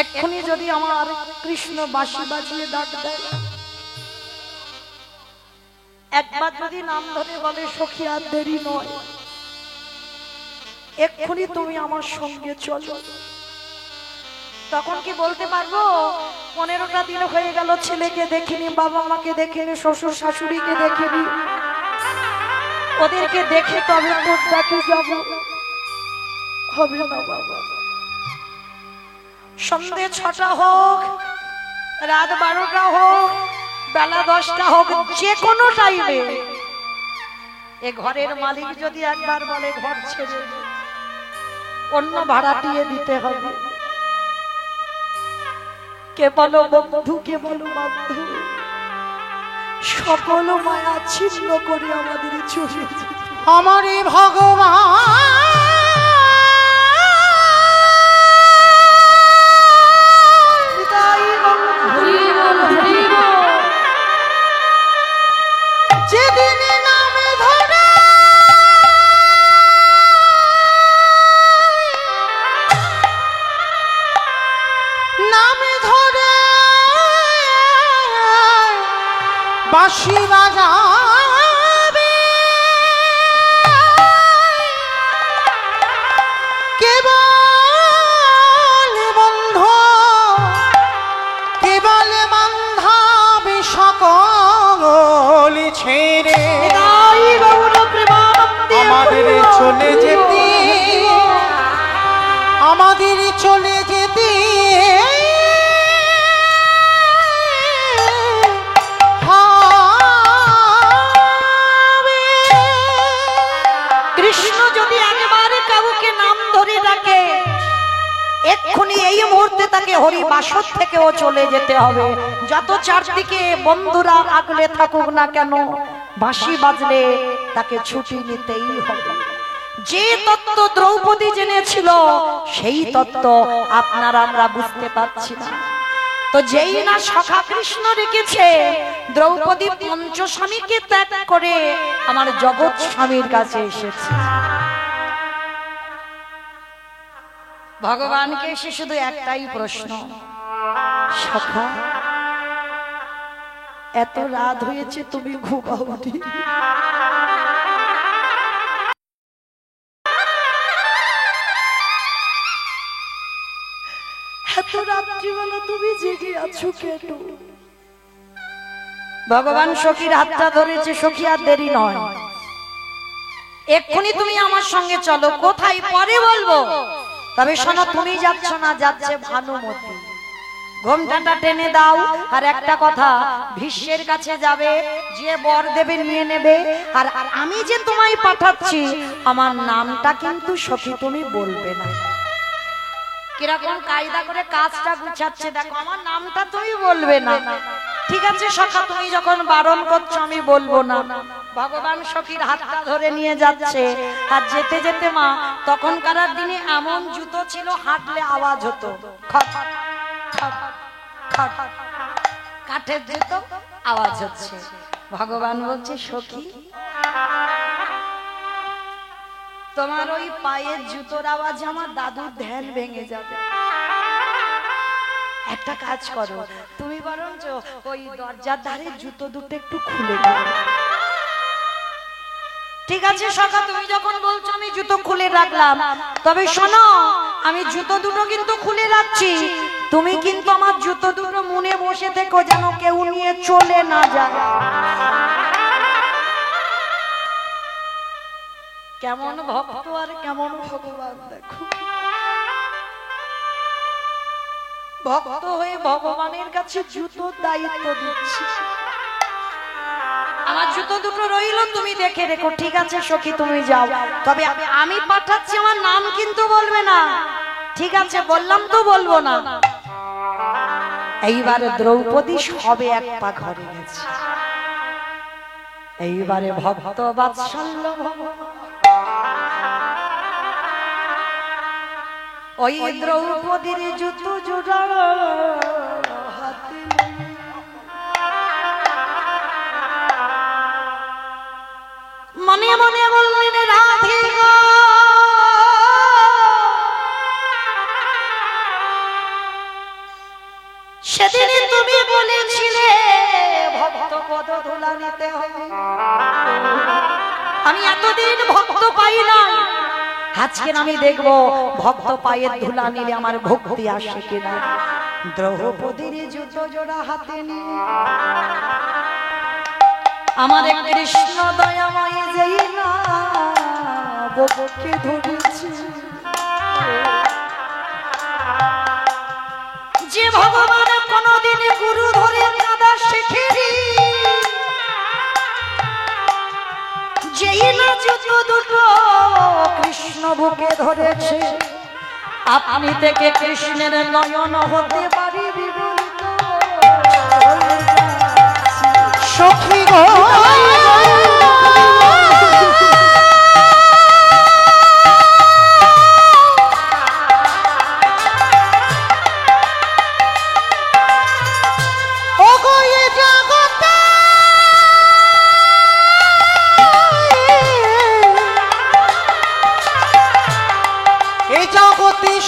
এক্ষুনি যদি আমার কৃষ্ণ বাঁশি বাজিয়ে ডাক দেয়, একবার যদি নাম ধরে বলে সখী আর দেরি নয়, এক্ষুনি তুমি আমার সঙ্গে চলো, তখন কি বলতে পারবো 15টা দিন হয়ে গেল ছেলেকে দেখিনি, বাবা মাকে দেখিনি, শ্বশুর শাশুড়িকে দেখিনি, ওদেরকে দেখে তবে তোর ডাকে যাব? হবে না বাবা। সন্ধ্যে 6টা হোক, রাত 12টা হোক, বেলা 10টা হোক, যে কোনো টাইমে এ ঘরের মালিক যদি একবার বলে ঘর ছেড়ে অন্য ভাড়াটিয়ে দিতে হবে, কে বলো বন্ধু, কে বলো বন্ধু, সকল মায়া ছিন্ন করে আমাদের চলে যেতে। আমারে ভগবান যেদিন নামে ধরে নামে ধরে বাঁশি বাজাবে, কেবল বন্ধু কেবল বান্ধাবে সকল ছেড়ে আমাদের চলে যেতে, আমাদের চলে যেতে কৃষ্ণ যদি একেবারে কাউকে নাম ধরে ডাকে, এক্ষুনি এই মুহূর্তে তাকে হরিবাসর থেকেও চলে যেতে হবে। যত চারদিকে বন্ধুরা আগলে থাকুক না কেন, বাঁশি বাজলে তাকে ছুটি নিতেই হবে। যে তত্ত্ব দ্রৌপদী জেনেছিল সেই তত্ত্ব আপনারা আমরা বুঝতে পারছি না। তো যেই না সখা কৃষ্ণ রেখেছে, দ্রৌপদী পঞ্চস্বামীকে ত্যাগ করে আমার জগৎ স্বামীর কাছে এসেছে। ভগবানকে এসে শুধু একটাই প্রশ্ন, সখা এত রাত হয়েছে তুমি ঘুমাওনি, এত রাত্রিবেলা তুমি জেগে আছো কেন? ভগবান সখীর হাতটা ধরেছে, সখী আর দেরি নয়, এক্ষুনি তুমি আমার সঙ্গে চলো। কোথায় পরে বলবো, তবে শোনো তুমি যাচ্ছ না, যাচ্ছে ভানুমতি। ঘোমটাটা টেনে দাও, আর একটা কথা, ভীষ্মের কাছে যাবে, যে বর দেবে নিয়ে নেবে। আর আমি যে তোমায় পাঠাচ্ছি আমার নামটা কিন্তু সখী তুমি বলবে না। কিরকম কায়দা করে কাজটা গুছাচ্ছে দেখো, আমার নামটা তুমি বলবে না। ঠিক আছে সখা, তুমি যখন বারণ করছো আমি বলবো না। ভগবান সখীর হাতটা ধরে নিয়ে যাচ্ছে, আর যেতে যেতে মা, তখনকার দিনে এমন জুতো ছিল হাঁটলে আওয়াজ হতো, খট খট খট, কাঠের জুতো আওয়াজ হচ্ছে। ভগবান বলছে সখী, তোমার ওই পায়ের জুতোর আওয়াজে আমার দাদুর ধ্যান ভেঙে যাবে। একটা কাজ করো, তুমি বরঞ্চ ওই দরজার ধারে জুতো দুটো একটু খুলে দাও। ঠিক আছে সখা, তুমি যখন বলছো আমি জুতো খুলে রাখলাম, তবে শোনো আমি জুতো দুটো কিন্তু খুলে রাখছি, তুমি কিন্তু আমার জুতো দুটো মনে বসে থেকো, যেন কেউ নিয়ে চলে না যায়। কেমন ভক্ত আর কেমন ভগবান দেখো, ভক্ত হয়ে ভগবানের কাছে জুতোর দায়িত্ব দিচ্ছি। আমার জুতো দুটো রইল, তুমি দেখে রেখো। ঠিক আছে সখী তুমি যাও, তবে আমি পাঠাচ্ছি, আমার নাম কিন্তু বলবে না। ঠিক আছে বললাম তো, বলবো না। এইবারে দ্রৌপদী সবে এক পা ঘরে গেছে, এইবারে ভক্ত বাৎসল্য ওই দ্রৌপদীর জুতো জোড়া হাতে মনে মনে বললেন রাধিকা, সেদিন তুমি বলেছিলে ভক্ত পদ ধুলা নিতে হবে, আমি এতদিন ভক্ত পাই না, আজকে আমি দেখবো ভক্ত পায়ের ধুলা নিলে আমার ভক্তি আসে কিনা। দ্রৌপদীর জুতো জোড়া হাতে নিয়ে আমার কৃষ্ণ দয়াময় যেই না বুকে ধরেছে, যে ভগবান কোনদিন গুরু ধরে কাঁদা শেখেনি, যেই না জুতো দুটো কৃষ্ণ বুকে ধরেছে, আপনি থেকে কৃষ্ণের নয়ন হতে পারি বিবরিত সখী গো।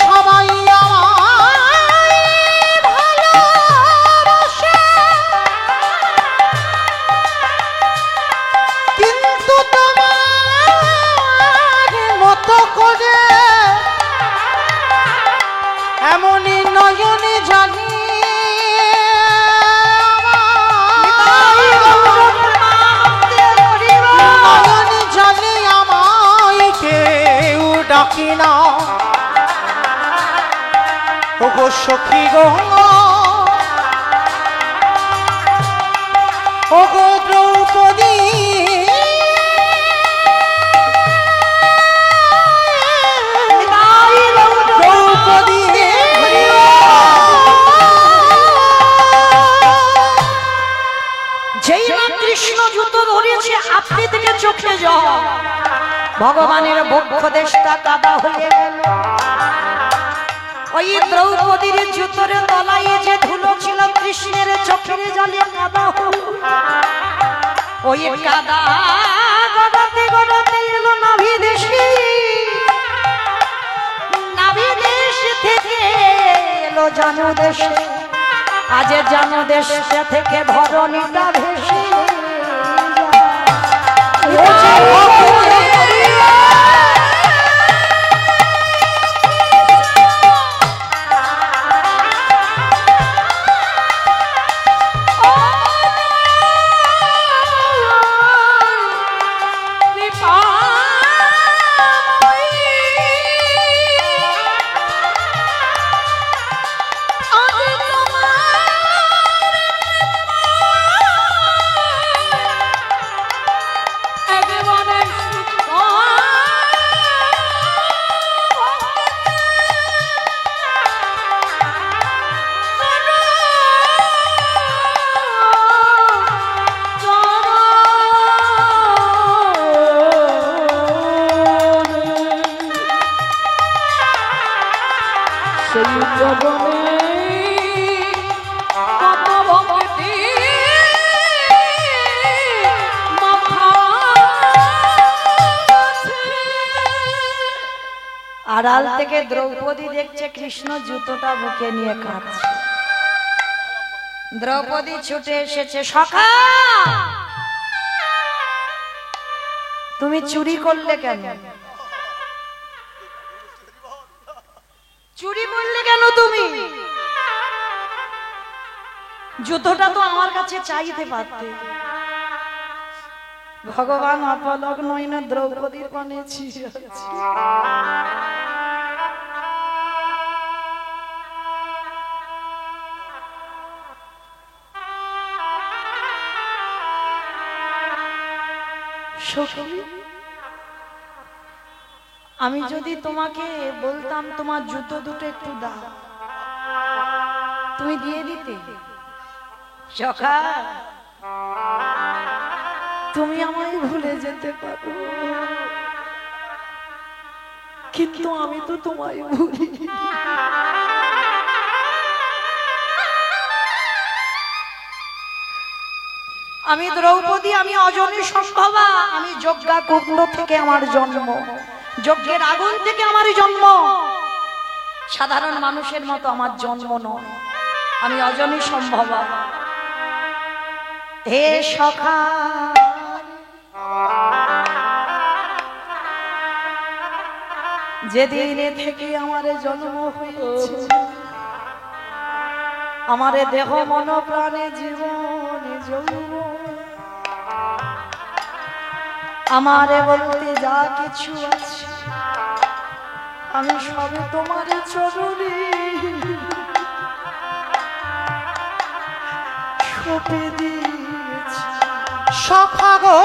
সবাই ভালোবাসে, কিন্তু তোমার মতো করে এমনই নয়নে জানি, নয়নে জানি আমায় কেউ ডাকি না। ওগো সখী গো, ওগো দ্রৌপদী, দ্রৌপদী যেই না কৃষ্ণ জুতো ধরেছে আপনি থেকে চোখে জল, ভগবানের বক্ষ দেশটা কাদা হয়ে গেল। ওই দ্রৌপদীর জুতোর তলায় যে ধুলো ছিল কৃষ্ণের চোখের জলে কাদা হল, ওই কাদা গড়াতে গড়াতে এলো নাভি দেশে, নাভি দেশ থেকে এলো জানু দেশে, আজ জানু দেশ থেকে ধরণীটা আড়াল থেকে দ্রৌপদী দেখছে কৃষ্ণ জুতোটা বুকে নিয়ে কাঁদছে। দ্রৌপদী ছুটে এসেছে, সখা তুমি চুরি করলে কেন? চুরি করলে কেন তুমি? জুতোটা তো আমার কাছে চাইতে পারতে। ভগবান অপলক নয়না দ্রৌপদীর পানে ছিঁড়ে আছে। আমি যদি তোমাকে বলতাম তোমার জুতো দুটো একটু দাও, তুমি দিয়ে দিতে? সখা তুমি আমায় ভুলে যেতে পারো, কিন্তু আমি তো তোমায় ভুলি। আমি দ্রৌপদী, আমি অজনী সম্ভবা, আমি যজ্ঞা কুণ্ড থেকে আমার জন্ম, যজ্ঞের আগুন থেকে আমার জন্ম। সাধারণ মানুষের মতো আমার জন্ম নয়, আমি অজনী সম্ভবা। হে সখা যেদিন থেকে আমার জন্ম হয়েছে, আমার দেহ মন প্রাণে জীবন যৌবন, আমারে বলতে যা কিছু আছে আমি সবে তোমার চরণে সঁপে দিয়েছি। সখা গো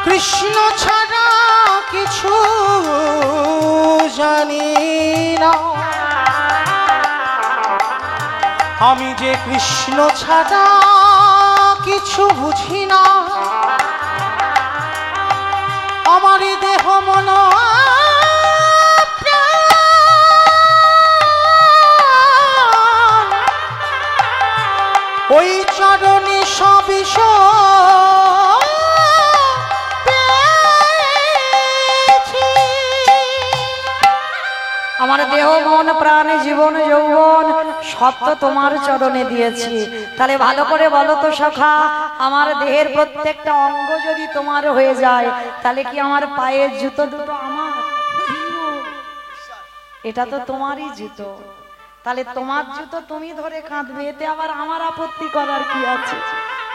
কৃষ্ণ ছাড়া কিছু জানি না, আমি যে কৃষ্ণ ছাড়া কিছু বুঝি না। আমার দেহ মন ওই চরণে সবিষ আমার দেহ মন প্রাণ জীবন যৌবন সব তো তোমার চরণে দিয়েছি। তাহলে ভালো করে বলো তো সখা, আমার দেহের প্রত্যেকটা অঙ্গ যদি তোমার হয়ে যায় তাহলে কি আমার পায়ের জুতো দুটো আমার? এটা তো তোমারই জুতো, তাহলে তোমার জুতো তুমি ধরে কাঁদবে, এতে আবার আমার আপত্তি করার কি আছে?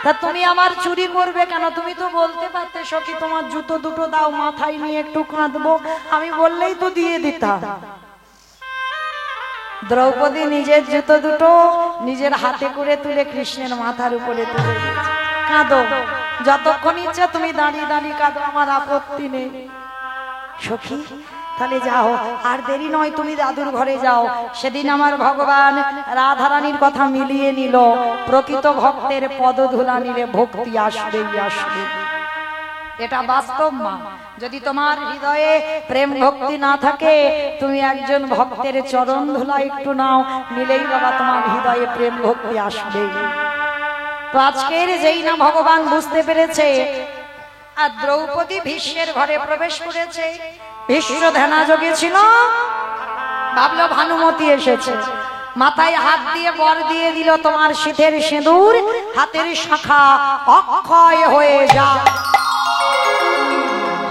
তা তুমি আমার চুরি করবে কেন? তুমি তো বলতে পারতে সখী তোমার জুতো দুটো দাও, মাথায় নিয়ে একটু কাঁদবো, আমি বললেই তো দিয়ে দিতাম। দ্রৌপদী নিজের জুতো দুটো নিজের হাতে করে তুলে কৃষ্ণের মাথার উপরে তুলে দিয়েছে। কাঁদো, যতক্ষণ ইচ্ছা তুমি দাঁড়িয়ে দাঁড়িয়ে কাঁদো, আমার আপত্তি নেই। সখী তাহলে যাও, আর দেরি নয়, তুমি দাদুর ঘরে যাও। সেদিন আমার ভগবান রাধারানীর কথা মিলিয়ে নিল, প্রকৃত ভক্তের পদধূলা নিলে ভক্তি আসবেই আসবে, এটা বাস্তব মা। যদি তোমার হৃদয়ে প্রেম ভক্তি না থাকে, তুমি একজন ভক্তের চরণ ধুলা একটু নাও, নিলেই বাবা তোমার হৃদয়ে প্রেম ভক্তি আসবে। তো আজকের যেই না ভগবান বুঝতে পেরেছে, আর দ্রৌপদী ভীষ্মের ঘরে প্রবেশ করেছে। ভীষ্ম ধ্যানাযোগে ছিল, ভাবলো ভানুমতি এসেছে, মাথায় হাত দিয়ে বর দিয়ে দিল, তোমার শীতের সিঁদুর হাতের শাখা অক্ষয় হয়ে যা।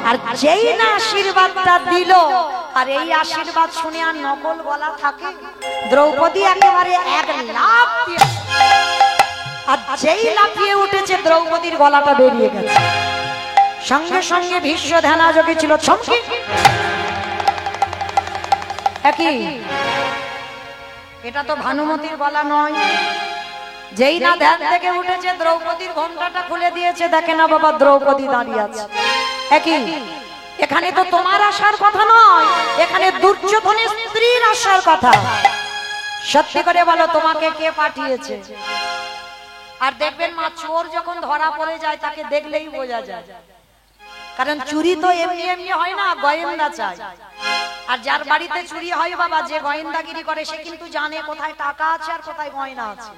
আর যেই না আশীর্বাদটা দিল, আর এই আশীর্বাদ শুনে আর নকল বলা থাকে, দ্রৌপদী একেবারে এক লাফ দিয়ে, আর যেই লাফিয়ে উঠেছে দ্রৌপদীর গলাটা বেরিয়ে গেছে। সঙ্গে সঙ্গে ভীষ্ম ধ্যানাযোগে ছিল, চমকে একই, এটা তো ভানুমতির গলা নয়, যেই না ধ্যান থেকে উঠেছে দ্রৌপদীর ঘোমটাটা খুলে দিয়েছে, দেখে না বাবা দ্রৌপদী দাঁড়িয়ে আছে। একই এখানে তো তোমার আসার কথা নয়, এখানে দুর্যোধনের স্ত্রীর আসার কথা। সত্যি করে বলো তোমাকে কে পাঠিয়েছে? আর দেখবেন মা, চোর যখন ধরা পড়ে যায় তাকে দেখলেই বোঝা যায়, কারণ চুরি তো এমনি এমনি হয় না, গোয়েন্দা চাই। আর যার বাড়িতে চুরি হয় বাবা, যে গোয়েন্দাগিরি করে সে কিন্তু জানে কোথায় টাকা আছে আর কোথায় গয়না আছে।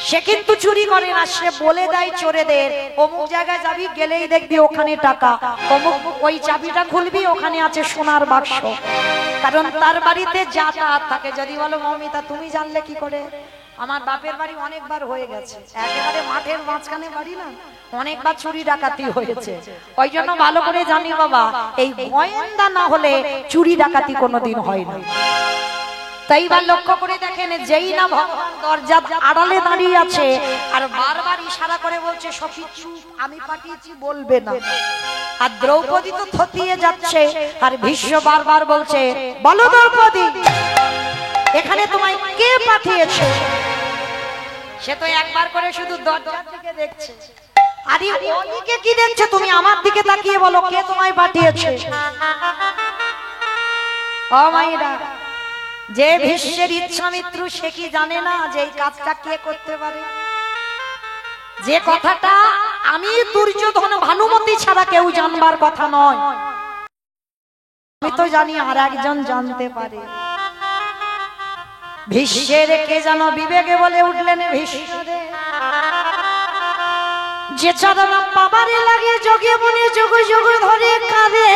সে কিন্তু চুরি করে না, সে বলে দেয় চোরেদের অমুক জায়গায় যাবি, গেলেই দেখবি ওখানে টাকা, অমুক ওই চাবিটা খুলবি ওখানে আছে সোনার বাক্স। কারণ তার বাড়িতে যাতায়াত থাকে। যদি বলো মমিতা তুমি জানলে কি করে? আমার বাপের বাড়ি অনেকবার হয়ে গেছে, একেবারে মাঠের মাঝখানে বাড়ি না, অনেকবার চুরি ডাকাতি হয়েছে। ওই জন্য ভালো করে জানি বাবা, এই গোয়েন্দা না হলে চুরি ডাকাতি কোনোদিন হয় না। তাই বা লক্ষ্য করে দেখেন, যেই না ভগবান দরজার আড়ালে দাঁড়িয়ে আছে আর বারবার ইশারা করে বলছে সখী চুপ, আমি পাঠিয়েছি বলবে না। আর দ্রৌপদী তো থতিয়ে যাচ্ছে, আর ভীষ্ম বারবার বলছে বলো দ্রৌপদী, এখানে তোমায় কে পাঠিয়েছে? সে তো একবার করে শুধু দরজার দিকে দেখছে। আরে ওদিকে কি দেখছো তুমি? আমার দিকে তাকিয়ে বলো কে তোমায় পাঠিয়েছে? ও মাইরা, যে ভীষ্মের ইচ্ছামিত্র সে কি জানে না যে এই কাজটা কে করতে পারে? যে কথাটা আমি দুর্যোধন ভানুমতি ছাড়া কেউ জানবার কথা নয়, আমি তো জানি আর একজন জানতে পারে। ভীষ্মের কে যেন বিবেকে বলে উঠলেন, ভীষ্ম যে চরণা বাবারে লাগে যোগে মনে যোগ যোগ ধরে কাঁদে,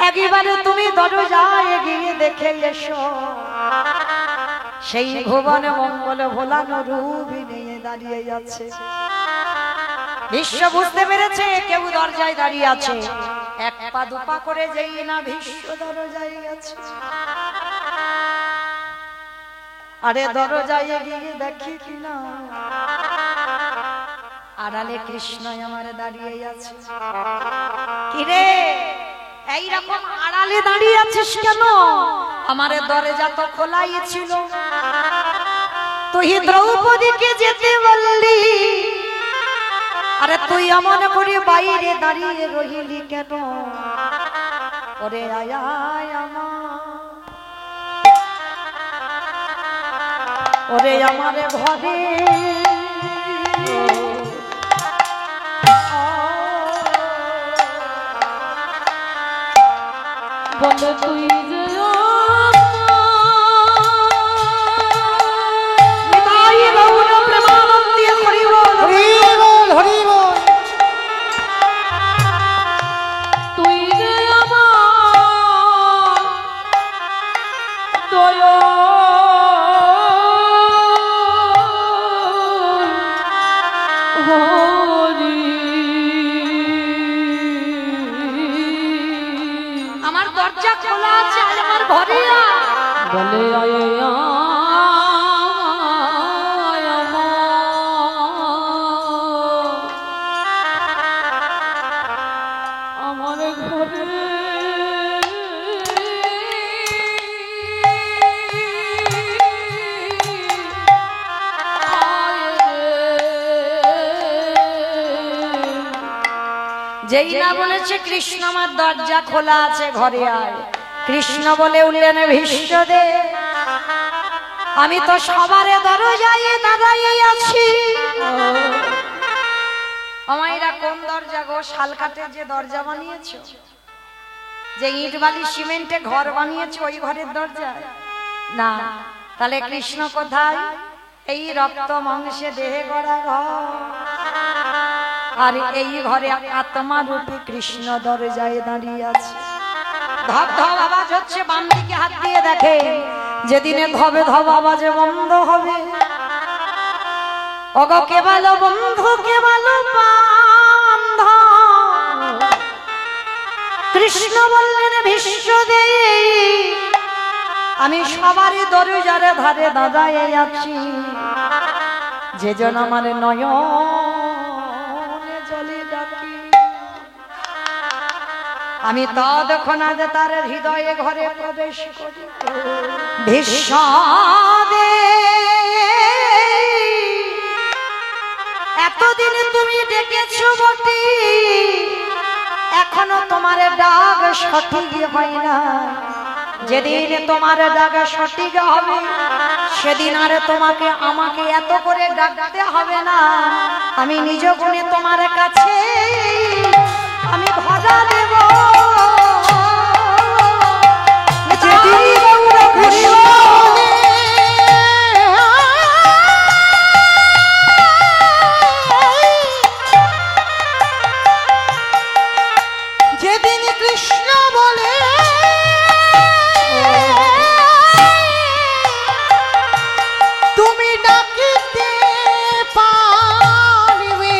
একবারে তুমি দরজায় এগিয়ে দেখে এসো, সেই ভুবনে মঙ্গল ভোলানো রূপ নিয়ে দাঁড়িয়ে আছে। ভীষ্ম বুঝতে পেরেছে কেউ দরজায় দাঁড়িয়ে আছে। এক পা দুপা করে যেই না ভীষ্ম দরজায় গেছে, আরে দরজায় গিয়ে দেখি কিনা আড়ালে কৃষ্ণ আমার দাঁড়িয়ে আছে। কিরে এইরকম আড়ালে দাঁড়িয়ে আছিস কেন? আমার দরজা তো খোলাই ছিল, তুই দ্রৌপদীকে যেতে বললি, আরে তুই এমন করে বাইরে দাঁড়িয়ে রইলি কেন? ওরে আয় আমার, ওরে আমার ঘরে বলে তুই যে যেই না বলেছে কৃষ্ণ আমার দরজা খোলা আছে ঘরে আয়, কৃষ্ণ বলে উঠলেন ভীষ্ম দে, আমি তো সবারে দরজায় দাঁড়াই আছি। আমায়রা কোন দরজা গো? শালকাঠের যে দরজা বানিয়েছো, যে ইট বালি সিমেন্টে ঘর বানিয়েছো, ওই ঘরের দরজা না। তাহলে কৃষ্ণ কোথায়? এই রক্ত মাংসে দেহে গড়া ঘর, আর এই ঘরে আত্মা রূপী কৃষ্ণ দরজায় দাঁড়িয়ে আছে। ধপ ধপ আওয়াজ হচ্ছে, বাম দিকে হাত দিয়ে দেখে, যেদিনে ধবে ধপ আওয়াজে বন্ধ হবে। ওগো কে ভালো বন্ধু, কে ভালো বান্ধব, কৃষ্ণ বললেন ভীষ্ম দে, আমি সবারই দরজারে ধারে দাঁড়ায় আছি, যে জন আমার নয়নে জলে ডাকি, আমি তৎক্ষণাৎ তার হৃদয়ে ঘরে প্রবেশ করি। ভীষ্ম দে এতদিন তুমি ডেকেছো বটে, এখনো তোমার ডাক সঠিক হয় না। যেদিন তোমার ডাক সঠিক হবে সেদিন আর তোমাকে আমাকে এত করে ডাকতে হবে না। আমি নিজ গুণে তোমার কাছে আমি ভজা দেব। যেদিন কৃষ্ণ বলে তুমি ডাকিতে পারিবে,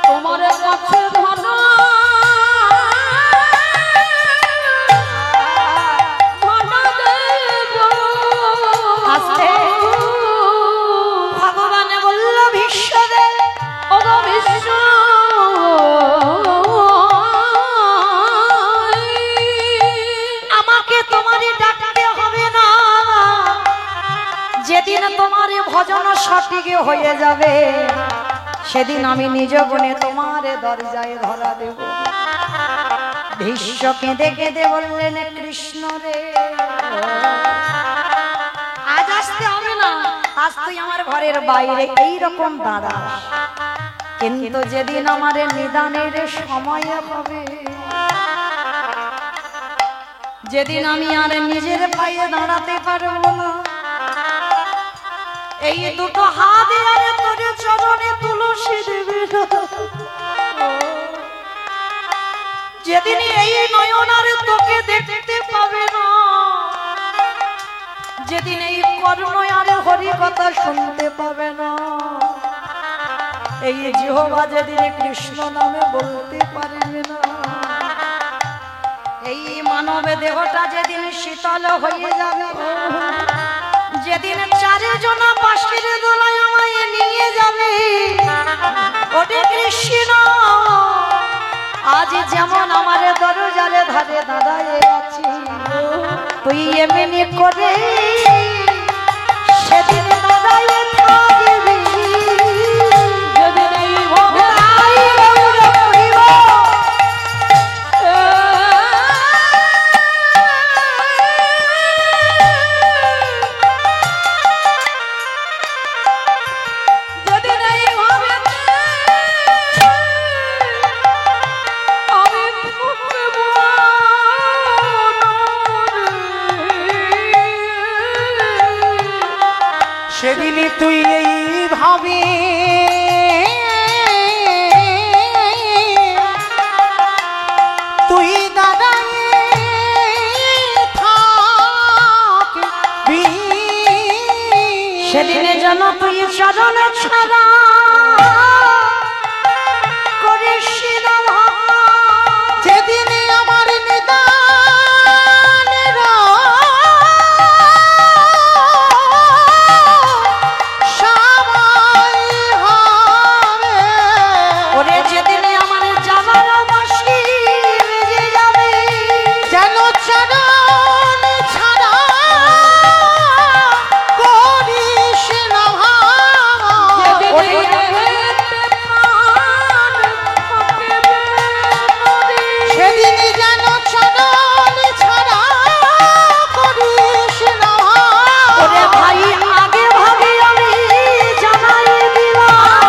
তোমার কাছে ধরা ভগবান বলল বিশ্বদে বিশ্ব আমাকে তোমারই ডাকতে হবে না। যেদিন তোমার ভজন সঠিক হয়ে যাবে সেদিন আমি নিজ গুণে তোমার দরজায় ধরা দেব। ভীষ্ম কেঁদে কেঁদে বললেন কৃষ্ণ রে আজ আসতে হবে না, আজ তুই আমার ঘরের বাইরে এইরকম দাঁড়াস, কিন্তু যেদিন আমার নিদানের সময় হবে, যেদিন আমি আর নিজের পায়ে দাঁড়াতে পারবো না, এই দুটো হাত আর তোর চরণে তুলসী দেবে না। যেদিন এই নয়ন আর তোকে দেখতে পাবে না, যেদিন এই কর্ণ আর হরি কথা শুনতে পাবে না, এই জিহ্বা যেদিন কৃষ্ণ নামে বলতে পারবে না, এই মানব দেহটা যেদিন শীতল হয়ে যাবে, যেদিন চারজন বাঁশির দোলায় আমায় নিয়ে যাবে, ওরে কৃষ্ণ আজ যেমন আমার দরজারে ধারে দাঁড়ায় আছি, তুই এমনি করে সেদিন দাঁড়ায় থাকবি। সেদিনই তুই এইভাবে তুই দাঁড়ায় থাকবি, সেদিনে যেন তুই চরণ ছাড়া করিস না ভাঙা। যেদিনে আমার নিদানের সময় হবে, ওরে যেদিনে আমার যাবার বাঁশি বেজে যাবে, যেন চরণ ছাড়া করিস না ভাঙা। ওরে সেদিনই যেন চরণ ছাড়া করিস না ওরে ভাঙা। ভাই আগে ভাগে আমি জানাই দিলাম,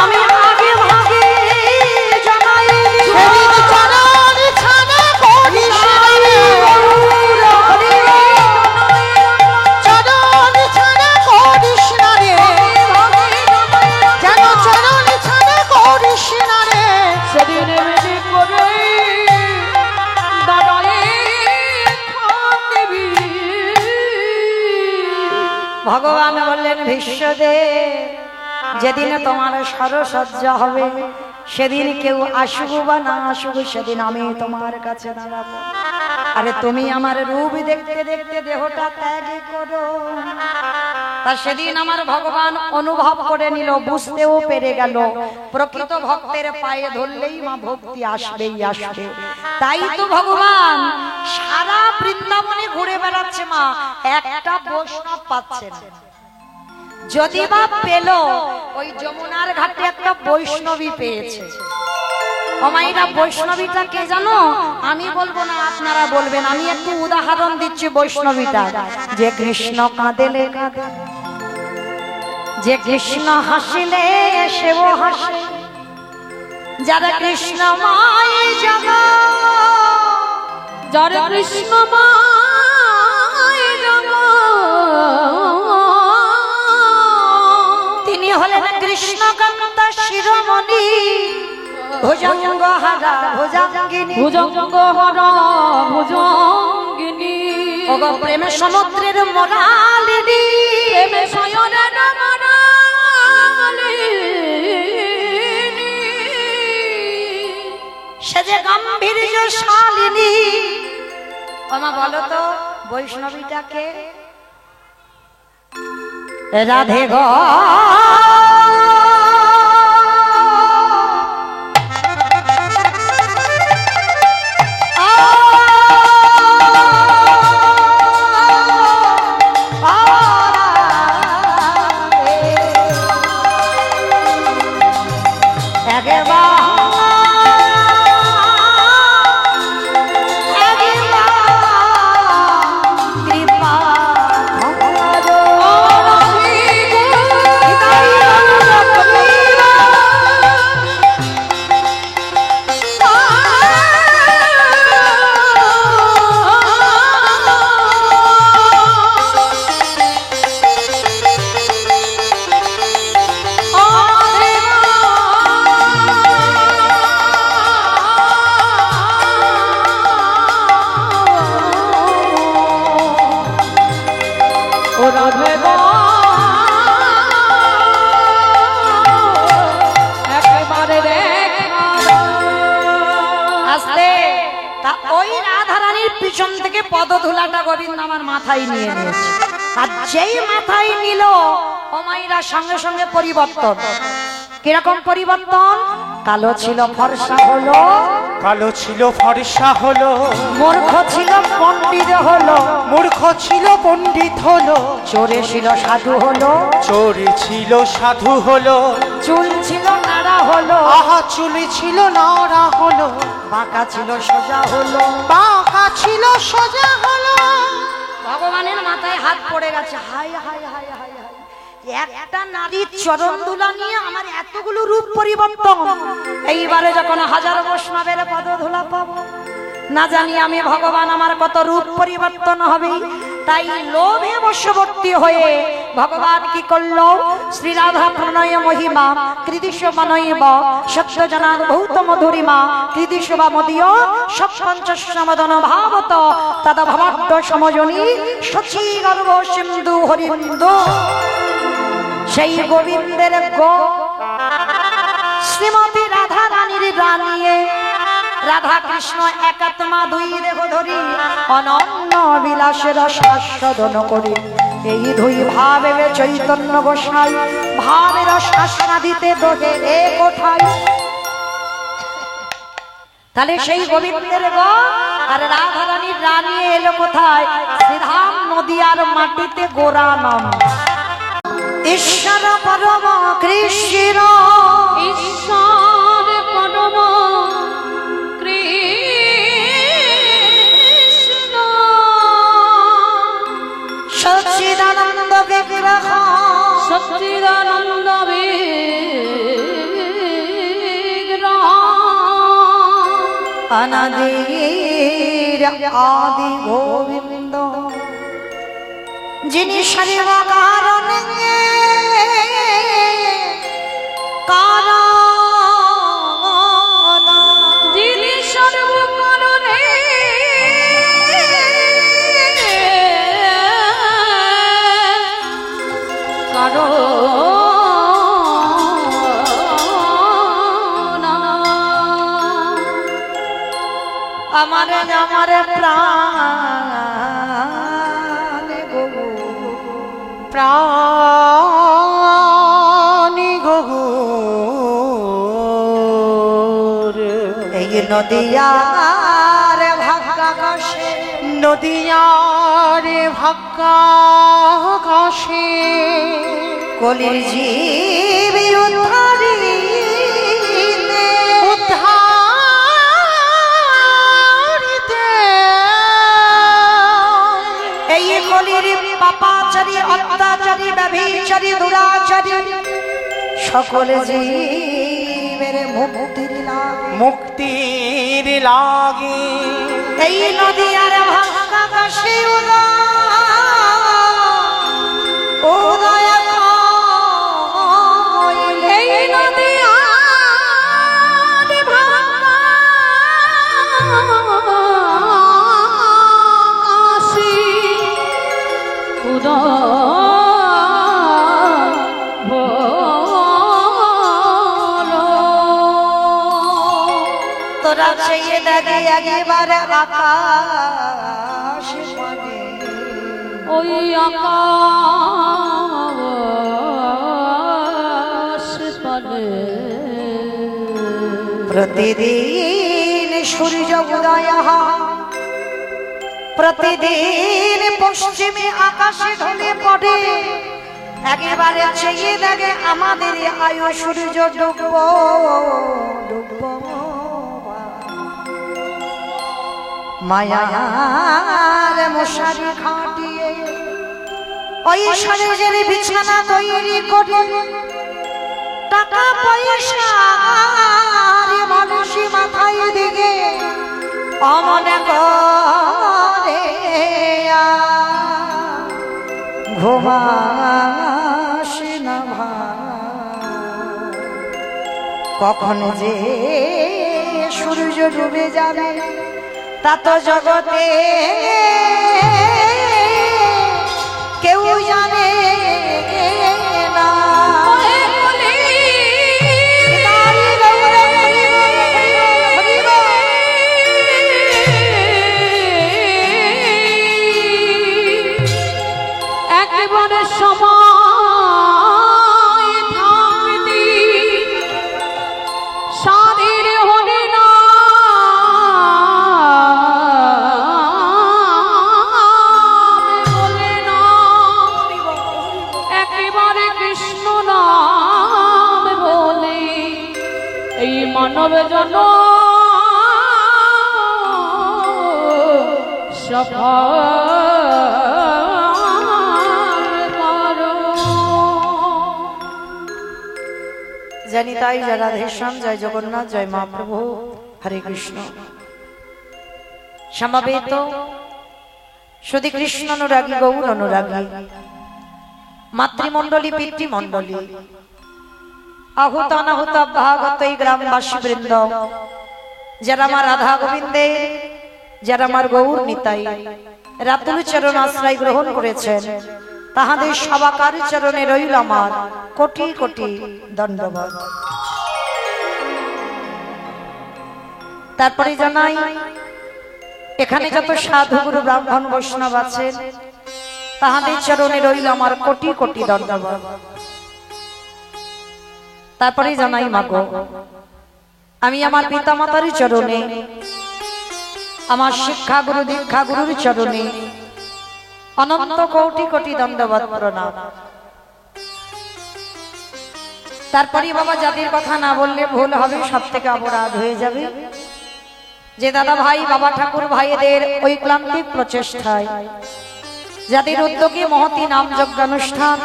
আমি আগে ভাগে জানাই সেদিন দিলাম, চরণ ছাড়া করিস না রে, চরণ ছাড়া করিস না রে, যেন চরণ ছাড়া করিস না রে। সেদিন এমনি করে দাঁড়ায় থাকবি। ভগবান বললেন ভীষ্মদেব যেদিন তোমার সরসজ্জা হবে সেদিন কেউ আসুক বা না আসুক সেদিন আমি তোমার কাছে দাঁড়াবো। আরে তুমি আমার রূপ দেখতে দেখতে দেহটা ত্যাগ করো, তা সেদিন আমার ভগবান অনুভব করে নিল, বুঝতেও পেরে গেল প্রকৃত ভক্তের পায়ে ধরলেই মা ভক্তি আসবেই আসবে। তাই তো ভগবান সারা বৃন্দাবনে ঘুরে বেড়াচ্ছে, মা একটা বৈষ্ণব পাচ্ছে না। যদি বা পেল, ওই যমুনার ঘাটে একটা বৈষ্ণবী পেয়েছে। অমাইরা বৈষ্ণবীটা কে জানো? আমি বলবো না, আপনারা বলবেন। আমি একটু উদাহরণ দিচ্ছি বৈষ্ণবীটা। যে কৃষ্ণ কাঁদেলে কাঁদে, যে কৃষ্ণ হাসিলে সেও হাসে, যারা কৃষ্ণময় জগৎ, যারা কৃষ্ণময় জগৎ, তিনি হলেন কৃষ্ণকান্ত শিরোমণি, ভুজঙ্গহারা ভুজঙ্গিনী, ভুজঙ্গহারা ভুজঙ্গিনী, ওগো প্রেমে সমুদ্রের মোরালিনী, প্রেমে শয়নের মোরালিনী, সে যে গাম্ভীর্যশালিনী। ওমা বলো তো বৈষ্ণবীটাকে? রাধে গো পিছন থেকে পদধূলাটা গোবিন্দ আমার মাথায় নিয়ে নিয়েছে। আর যেই মাথায় নিল, ওমাইরা সঙ্গে সঙ্গে পরিবর্তন। কিরকম পরিবর্তন? কালো ছিল ফর্সা হলো, কালো ছিল ফর্সা হলো, মূর্খ ছিল পণ্ডিত হলো, মূর্খ ছিল পণ্ডিত হলো, চোরে ছিল সাধু হলো, চোরে ছিল সাধু হলো, চুল ছিল নাড়া হলো, আহা চুলে ছিল নাড়া হলো, বাঁকা ছিল সোজা হলো, বাঁকা ছিল সোজা হলো। ভগবানের মাথায় হাত পড়ে গেছে। High high high high high, একটা নারীর চরণ ধুলা নিয়ে আমার এতগুলো রূপ পরিবর্তন। এইবারে যখন হাজার বৈষ্ণবের পদধূলা পাবো, না জানি আমি ভগবান আমার কত রূপ পরিবর্তন হবে। তাই লোভে বশবর্তী হয়ে ভগবান কি করলো? শ্রী রাধা প্রণয় মহিমা কৃদিশ মানৈব সত্য জনার ভৌত মধুরিমা কৃদিশ বা মদীয় সপঞ্চমদন ভাবত তদ ভবাড্ড সমজনী সচি গর্ভ সিন্ধু হরিবন্ধু। সেই গোবিন্দের গো শ্রীমতী রাধা রানীর রানিয়ে, রাধা কৃষ্ণ একাত্মা দুই দেহ ধরি অনন্য বিলাসের শাসন করি। এই দুই ভাবে চৈতন্য গোসাই ভাবের শাসনা দিতে দোহে এ কোঠায়। তাহলে সেই গোবিন্দের গো আর রাধা রানীর রানী এলো কোথায়? শ্রীধাম নদিয়ার মাটিতে গোরা নাম। ঈশ্বর পরম কৃষ্ণ, ঈশ্বর পরম কৃষ্ণ, সচ্চিদানন্দ বিগ্রহ, সচ্চিদানন্দ বিগ্রহ, অনাদির আদি গোবিন্দ, যিনি সর্ব কারণে কারণ, যিনি সর্ব কারণে কারণ, আমার আমার প্রাণ গো প্রাণী গহুর এই নদিয়ার ভাগ্যাকাশে নদিয়ার ভাগ্যাকাশে কলির জীব উদ্ধারিতে এই কলির পাপাচারী অত্যাচারী ব্যভিচারী দুরাচারী সকল জীবের মুক্তির লাগে এই নদিয়ার ভাগ্যাকাশে উদয় এই নদিয়ার ভাগ্যাকাশে তোরা চেয়ে দেখে একেবারে আকাশ পানে ওই আকাশ পানে প্রতিদিন সূর্য উদয় হয় প্রতিদিন পশ্চিমে আকাশে ঢলে পড়ে একেবারে চেয়ে দেখে আমাদের আয়ু সূর্য ডুবব ডুবব মায়ার মশারি খাটিয়ে ওই সাজের বিছানা তৈরি করে টাকা পয়সা মানুষই মাথায় দিকে অমনে করে ঘুমাসে না কখন যে সূর্য ডুবে যাবে তা তো জগতে কেউ জানে না একেবারে সময় থাকতে সাদের হলে না বলে না একেবারে কৃষ্ণ নাম বলে এই মানব জন জানি তাই জয় রাধেশ্যাম জয় জগন্নাথ জয় মহাপ্রভু হরে কৃষ্ণ সমবেত শুধু কৃষ্ণ অনুরাগী গৌর অনুরাগী মাতৃমণ্ডলী পিতৃমণ্ডলী আহুত অনাহুত ভাগত এই গ্রামবাসী বৃন্দ যারা আমার রাধা গোবিন্দের যারা আমার গৌর নিতাই রাতুল চরণ আশ্রয় গ্রহণ করেছেন তাহাদের সবাকার চরণে রইল আমার কোটি কোটি দণ্ডবাদ। তারপরে জানাই এখানে যত সাধু গুরু ব্রাহ্মণ বৈষ্ণব আছেন তাহাদের চরণে রইল আমার কোটি কোটি দণ্ডবাদ। তারপরে জানাই মাগো আমি আমার পিতামাতার চরণে আমার শিক্ষা গুরু দীক্ষা গুরুর চরণে অনন্ত কোটি কোটি দণ্ডবাদ প্রণাম। তারপরে বাবা যাদের কথা না বললে ভুল হবে, সব থেকে অপরাধ হয়ে যাবে, যে দাদা ভাই বাবা ঠাকুর ভাইদের ওই ক্লান্তিক প্রচেষ্টায় যাদের উদ্যোগে মহতি নাম যজ্ঞানুষ্ঠান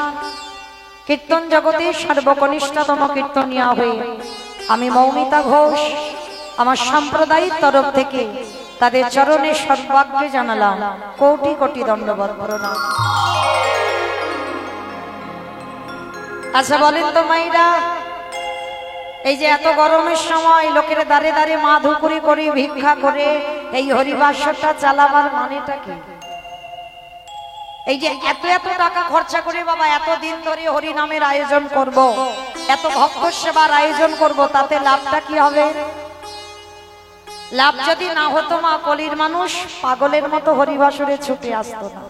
কীর্তন জগতে সর্বকনিষ্ঠতম কীর্তনিয়া হয়ে আমি মৌমিতা ঘোষ আমার সম্প্রদায়ের তরফ থেকে তাদের চরণে সর্বাগ্রে জানালাম কোটি কোটি দণ্ডবাদ প্রণাম। আচ্ছা বলেন তো মাইরা, এই যে এত গরমের সময় লোকের দাঁড়ে দাঁড়ে মা ধুকুরি করে ভিক্ষা করে এই হরিবাসরটা চালাবার মানেটা কি? এই যে এত এত টাকা খরচা করে বাবা এত দিন ধরে হরি নামের আয়োজন করব, এত ভক্ত সেবার আয়োজন করব, তাতে লাভটা কি হবে? লাভ যদি না হতো মা কলির মানুষ পাগলের মতো হরিবাসরে ছুটে আসতো না।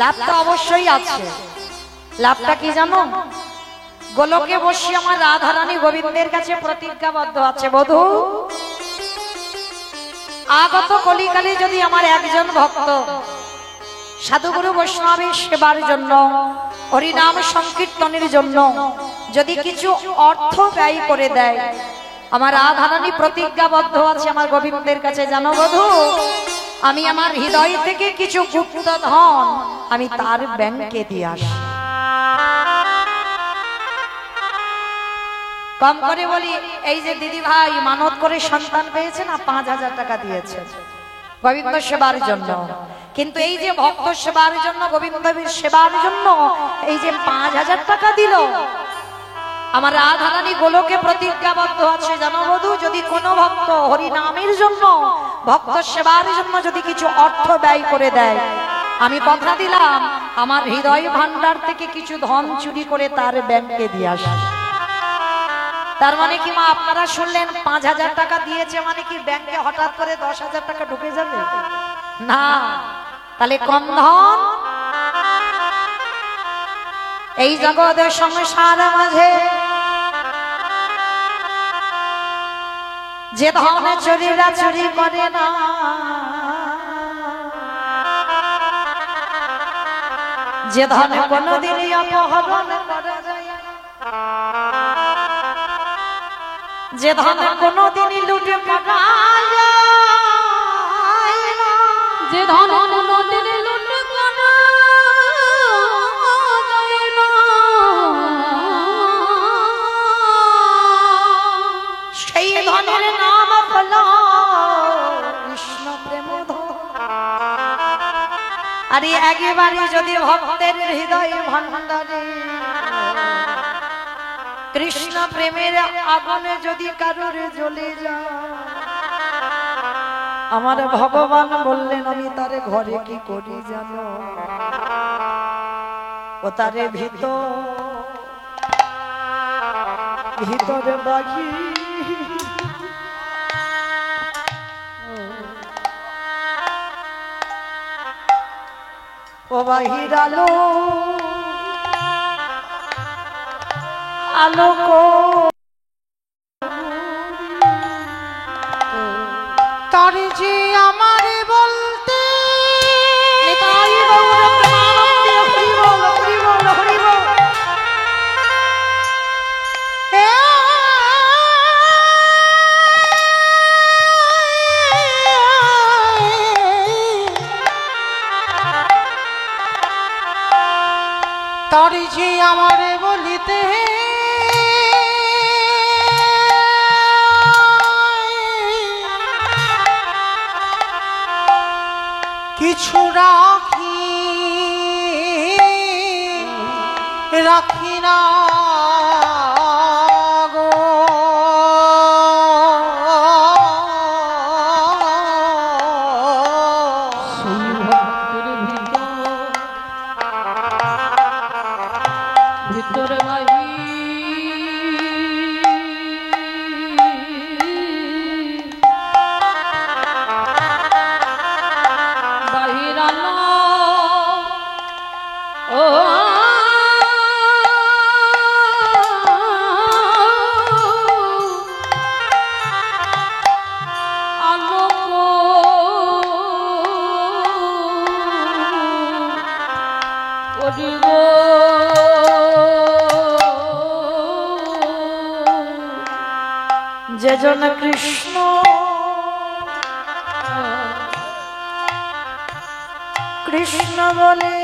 লাভ তো অবশ্যই আছে, লাভটা কি জানো? গোলকে বসে আমার রাধারানী গোবিন্দের কাছে প্রতিজ্ঞাবদ্ধ আছে, বধূ আগত কলিকালে যদি আমার একজন ভক্ত সাধুগুরু বৈষ্ণবের সেবার জন্য, হরিনাম সংকীর্তনের জন্য যদি কিছু অর্থ ব্যয় করে দেয়, আমার রাধারানী প্রতিজ্ঞাবদ্ধ আছে আমার গোবিন্দের কাছে, জানো বধূ, আমি আমার হৃদয় থেকে কিছু গুপ্ত ধন আমি তার ব্যাংকে দিয়ে আসি। কম করে বলি, এই যে দিদি ভাই মানত করে সন্তান পেয়েছে না, 5,000 টাকা দিয়েছে গোবিন্দ সেবার জন্য, কিন্তু এই যে ভক্ত সেবার জন্য, গোবিন্দের সেবার জন্য এই যে 5,000 টাকা দিল, আমার রাধারানী গোলকে প্রতিজ্ঞাবদ্ধ আছে, জানো বধূ, যদি কোনো ভক্ত হরিনামের জন্য, ভক্ত সেবার জন্য যদি কিছু অর্থ ব্যয় করে দেয়, আমি কথা দিলাম আমার হৃদয় ভান্ডার থেকে কিছু ধন চুরি করে তার ব্যাংকে দিয়ে আসি। তার মানে কি মা, আপনারা শুনলেন 5,000 টাকা দিয়েছে মানে কি ব্যাংকে হঠাৎ করে 10,000 টাকা ঢুকে যাবে না? তাহলে কম ধন এই জগতের সংসার মাঝে যে ধন চোরেরা চুরি করে না, যে ধন কোনদিনই অপহরণ করা যায় না, যে ধন কোনদিনই লুটে পাওয়া যায় না, যে ধন কোনদিন লুটে করা যায় না, সেই ধনের নাম হলো কৃষ্ণ প্রেম ধন। আর একেবারে যদি ভক্তের হৃদয় ভান্ডারে কৃষ্ণ প্রেমের আগুনে যদি কারোর জ্বলে যায়, আমার ভগবান বললেন আমি তারে ঘরে কি করি জানো, ও তারে ভিতরে বাকি ও বাহির আলো আলোক তার যে আমার বলতে নিতাই গৌর প্রেমানন্দে হরি বল হরি বল হরি বল। তার যে আমার বলিতে কিছু রাখি না গো, সেই ভক্তের ভিতরে বাহি বাহির আলো ও যে জন কৃষ্ণ কৃষ্ণ বলে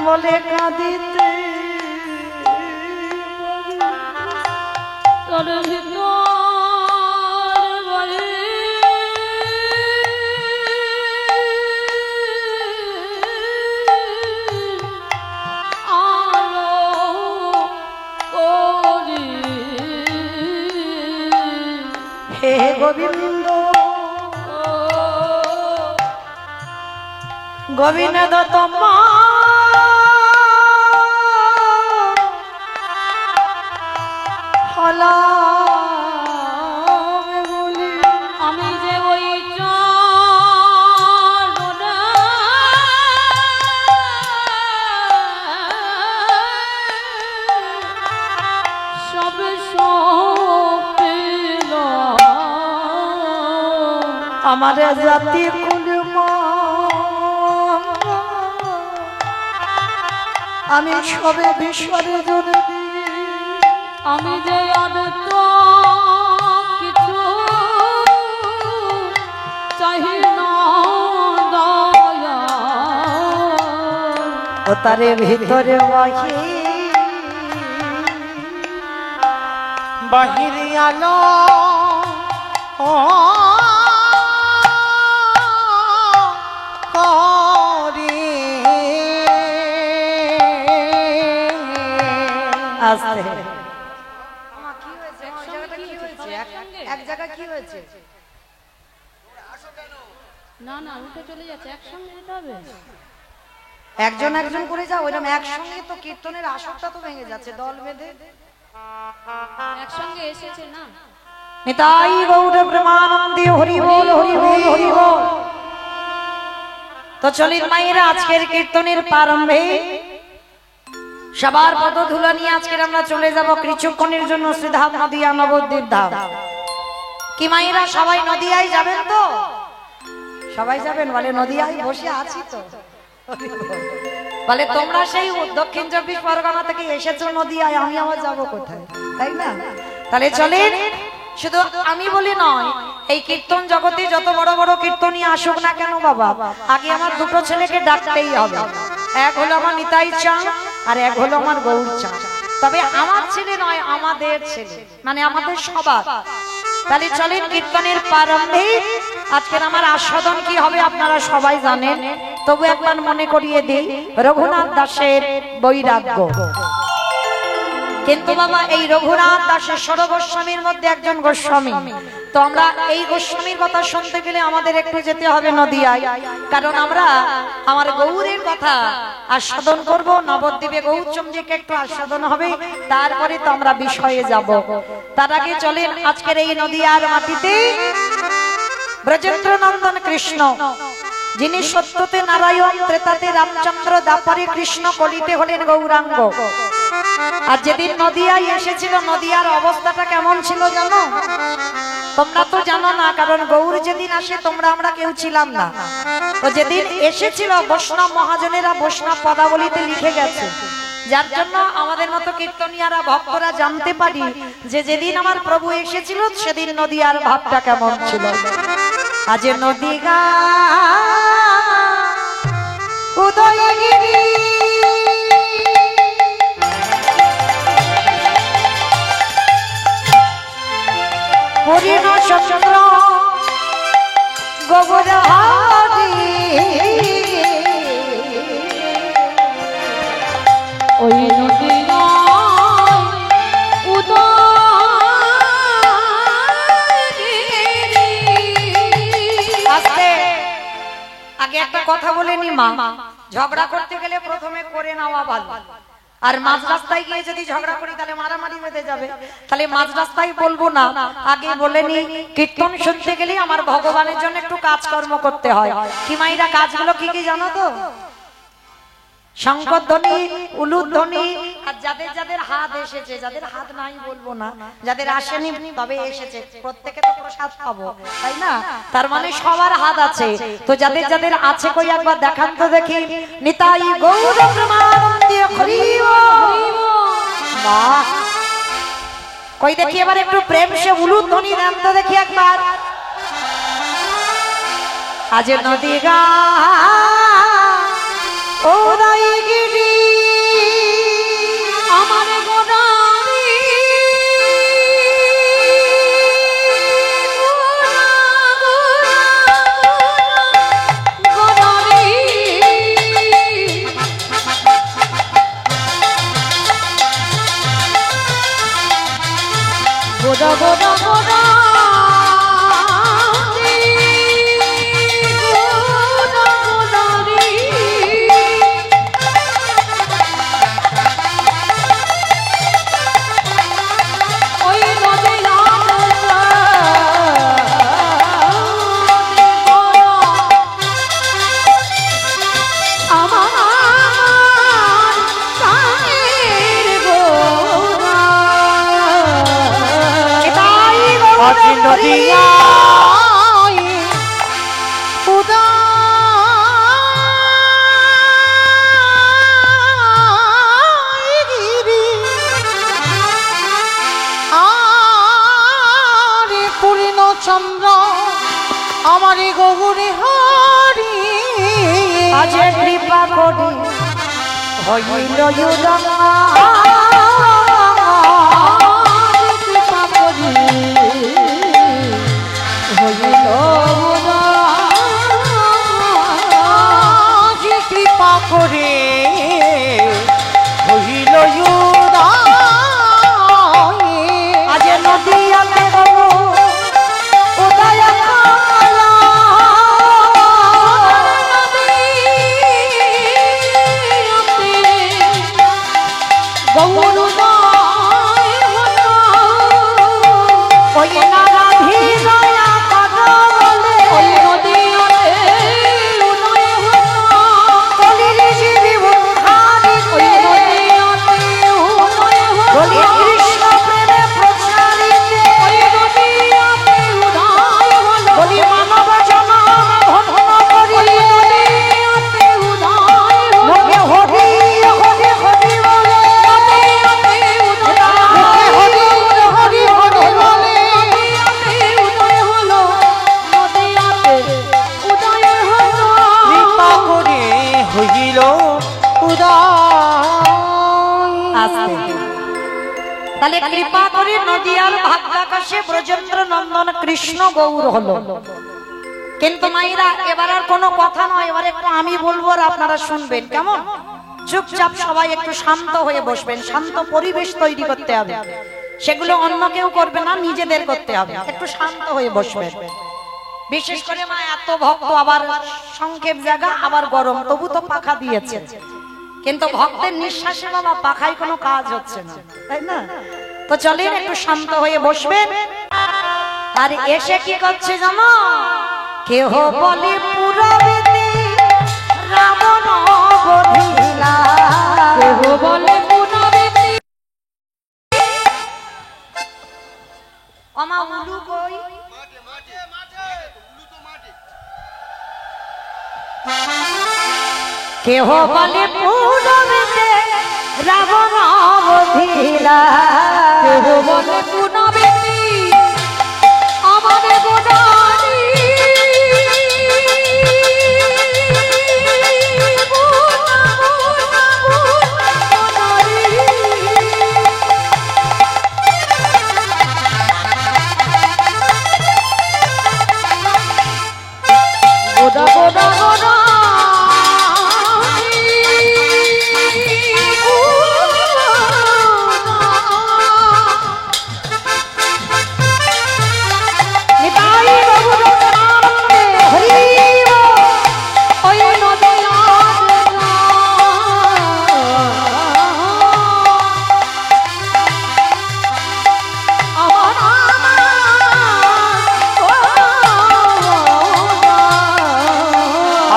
বলে কাঁদিতে তোর ভিতর বাহি হে গোবিন্দ গোবিন্দ তোমা হলা আমি যে ওই চরণে আমার জাতি কুলম আমি সবে বিসর্জন আমি যে আর তো কিছু চাহি না দয়া ও তারে ভিতরে বাহিরে আলো ও করে আসতে এক জায়গায় কি হয়েছে? না না উঠে চলে যাচ্ছে, একসঙ্গে যেতে হবে। একজন একজন করে যাও, ওইরকম একসঙ্গে তো কীর্তনের আসরটা তো ভেঙে যাচ্ছে দল বেঁধে। একসঙ্গে এসেছে না। নিতাই গৌর প্রেমানন্দে হরি বল হরি বল হরি বল। তো চলিত মায়েরা আজকের কীর্তনের প্রারম্ভে সবার পদধূলা নিয়ে আজকের আমরা চলে যাব কিছুক্ষণের জন্য শ্রীধাম নদিয়া নবদ্বীপ ধাম। কি মায়েরা সবাই নদিয়ায় যাবেন তো? সবাই যাবেন? বলে নদিয়ায় বসে আছি তো। বলে তোমরা সেই দক্ষিণ 24 পরগনা থেকে এসেছো নদিয়ায়, আমি আবার যাবো কোথায়, তাই না? তাহলে চলেন, শুধু আমি বলি নয়, এই কীর্তন জগতে যত বড় বড় কীর্তনী আসুক না কেন বাবা, আগে আমার দুটো ছেলেকে ডাকতেই হবে। এক হলো আমার নিতাই চাঁদ আর এক হলো আমার গৌর চাঁদ। তবে আমার ছেলে নয়, আমাদের ছেলে, মানে আমাদের সবার। তাহলে চলেন কীর্তনের প্রারম্ভে আজকের আমার আস্বাদন কি হবে আপনারা সবাই জানেন, তবু একবার মনে করিয়ে দিই রঘুনাথ দাসের বৈরাগ্য। কিন্তু বাবা এই রঘুনাথ দাসের 16 গোস্বামীর মধ্যে একজন গোস্বামী। তো আমরা এই গোস্বামীর কথা শুনতে গেলে আমাদের একটু যেতে হবে নদিয়ায়, কারণ আমরা আমার গৌরের কথা আস্বাদন করব। নবদ্বীপে গৌরচন্দ্রীকে একটু আস্বাদন হবে, তারপরে তো আমরা বিষয়ে যাব। তার আগে চলেন আজকের এই নদিয়ার মাটিতে ব্রজেন্দ্র নন্দন কৃষ্ণ, যিনি সত্যতে নারায়ণ, ত্রেতাতে রামচন্দ্র, দ্বাপরে কৃষ্ণ, কলিতে হলেন গৌরাঙ্গ। আর যেদিন নদিয়ায় এসেছিল, নদিয়ার অবস্থাটা কেমন ছিল জানো? তোমরা তো জানো না, কারণ গৌর যেদিন আসে তোমরা আমরা কেউ ছিলাম না। তো যেদিন এসেছিল বৈষ্ণব মহাজনেরা বৈষ্ণব পদাবলিতে লিখে গেছে, যার জন্য আমাদের মতো কীর্তনিয়ারা ভক্তরা জানতে পারি যে যেদিন আমার প্রভু এসেছিল সেদিন নদিয়ার ভাবটা কেমন ছিল। আজ নদিগা উদয়গিরি হরিণ চন্দ্র গোবর হারি ওই নদিয়ায় উদয়গিরি। আস্তে আগে একটা কথা বলে নি মা, ঝগড়া করতে গেলে প্রথমে করে নেওয়া ভালো। আর মাঝ রাস্তায় গিয়ে যদি ঝগড়া করি তাহলে মারামারি বেঁধে যাবে। তাহলে মাঝ রাস্তায় বলবো না, আগে বলে নি কীর্তন শুনতে গেলে আমার ভগবানের জন্য একটু কাজকর্ম করতে হয়। কি মাইরা কাজগুলো কি কি জানো তো? শঙ্করধ্বনি, উলুধ্বনি, আর যাদের যাদের হাত এসেছে, যাদের হাত নাই বলবো না, যাদের আসেনি তবে এসেছে, প্রত্যেকে তো প্রসাদ পাবো, তাই না? তার মানে সবার হাত আছে। তো যাদের যাদের আছে কই একবার দেখান তো দেখি। নিতাই গৌর প্রেমানন্দে হরি বল। বাহ, কই দেখি এবার একটু প্রেম সে উলুধ্বনি দেন তো দেখি একবার। আজ নদিগা উদয়গিরি আমার গোদারি গোদারি গোদা গোদা গোদা নদিয়ায় চন্দ্র আমার গৌরী হরি আজ কৃপা করি হইল উদয় কৃপা করি হইল কৃপা করে হইল আজ নদিয়াতে উদয় ওই নারাধি দয়া করো বলে ওই নদিয়াতে উদয় কলির জীবী উদ্ধারি ওই নদিয়াতে উদয় বলি কৃষ্ণ প্রেমে প্রচারিতে ওই নদিয়াতে উদয় হলো বলি মানব জনম ধন্য করি ওই নদিয়াতে উদয় হলো লোকে হরি হরি হরি বলে নদিয়াতে উদয় লোকে হরি হরি হরি বলে উদয় হলো নদিয়াতে উদয় হলো কৃপা করে হইল আস্তে তাহলে কৃপা করে নদিয়ার ভাগ্যাকাশে ব্রজেন্দ্র নন্দন কৃষ্ণ গৌর হলো কিন্তু মাইরা এবার আর কোনো কথা নয় এবার একটু আমি বলবো আর আপনারা শুনবেন কেমন চুপচাপ সবাই একটু শান্ত হয়ে বসবেন শান্ত পরিবেশ তৈরি করতে হবে সেগুলো অন্য কেউ করবে না নিজেদের করতে হবে একটু শান্ত হয়ে বসবেন বিশেষ করে মা এত ভক্ত আবার সংক্ষেপ জায়গা আবার গরম তবু তো পাখা দিয়েছে কিন্তু ভক্তের নিঃশ্বাসে বাবা পাখায় কোনো কাজ হচ্ছে না তাই না তো চলেন একটু শান্ত হয়ে বসবেন আর এসে কি করছে জানো কেহ বলে পুরবেতে রাবণ বধিলা কেহ বলে পুনবেতি আমা উলু কই কেহ বলে পুরবেতে রাবণ বধিলা কেহ বলে পুনবেতি আমার গোদানি গোদা গোদা গোদা নিতাই বাবু রত্নানন্দে হরি বল। ওই নদিয়াতে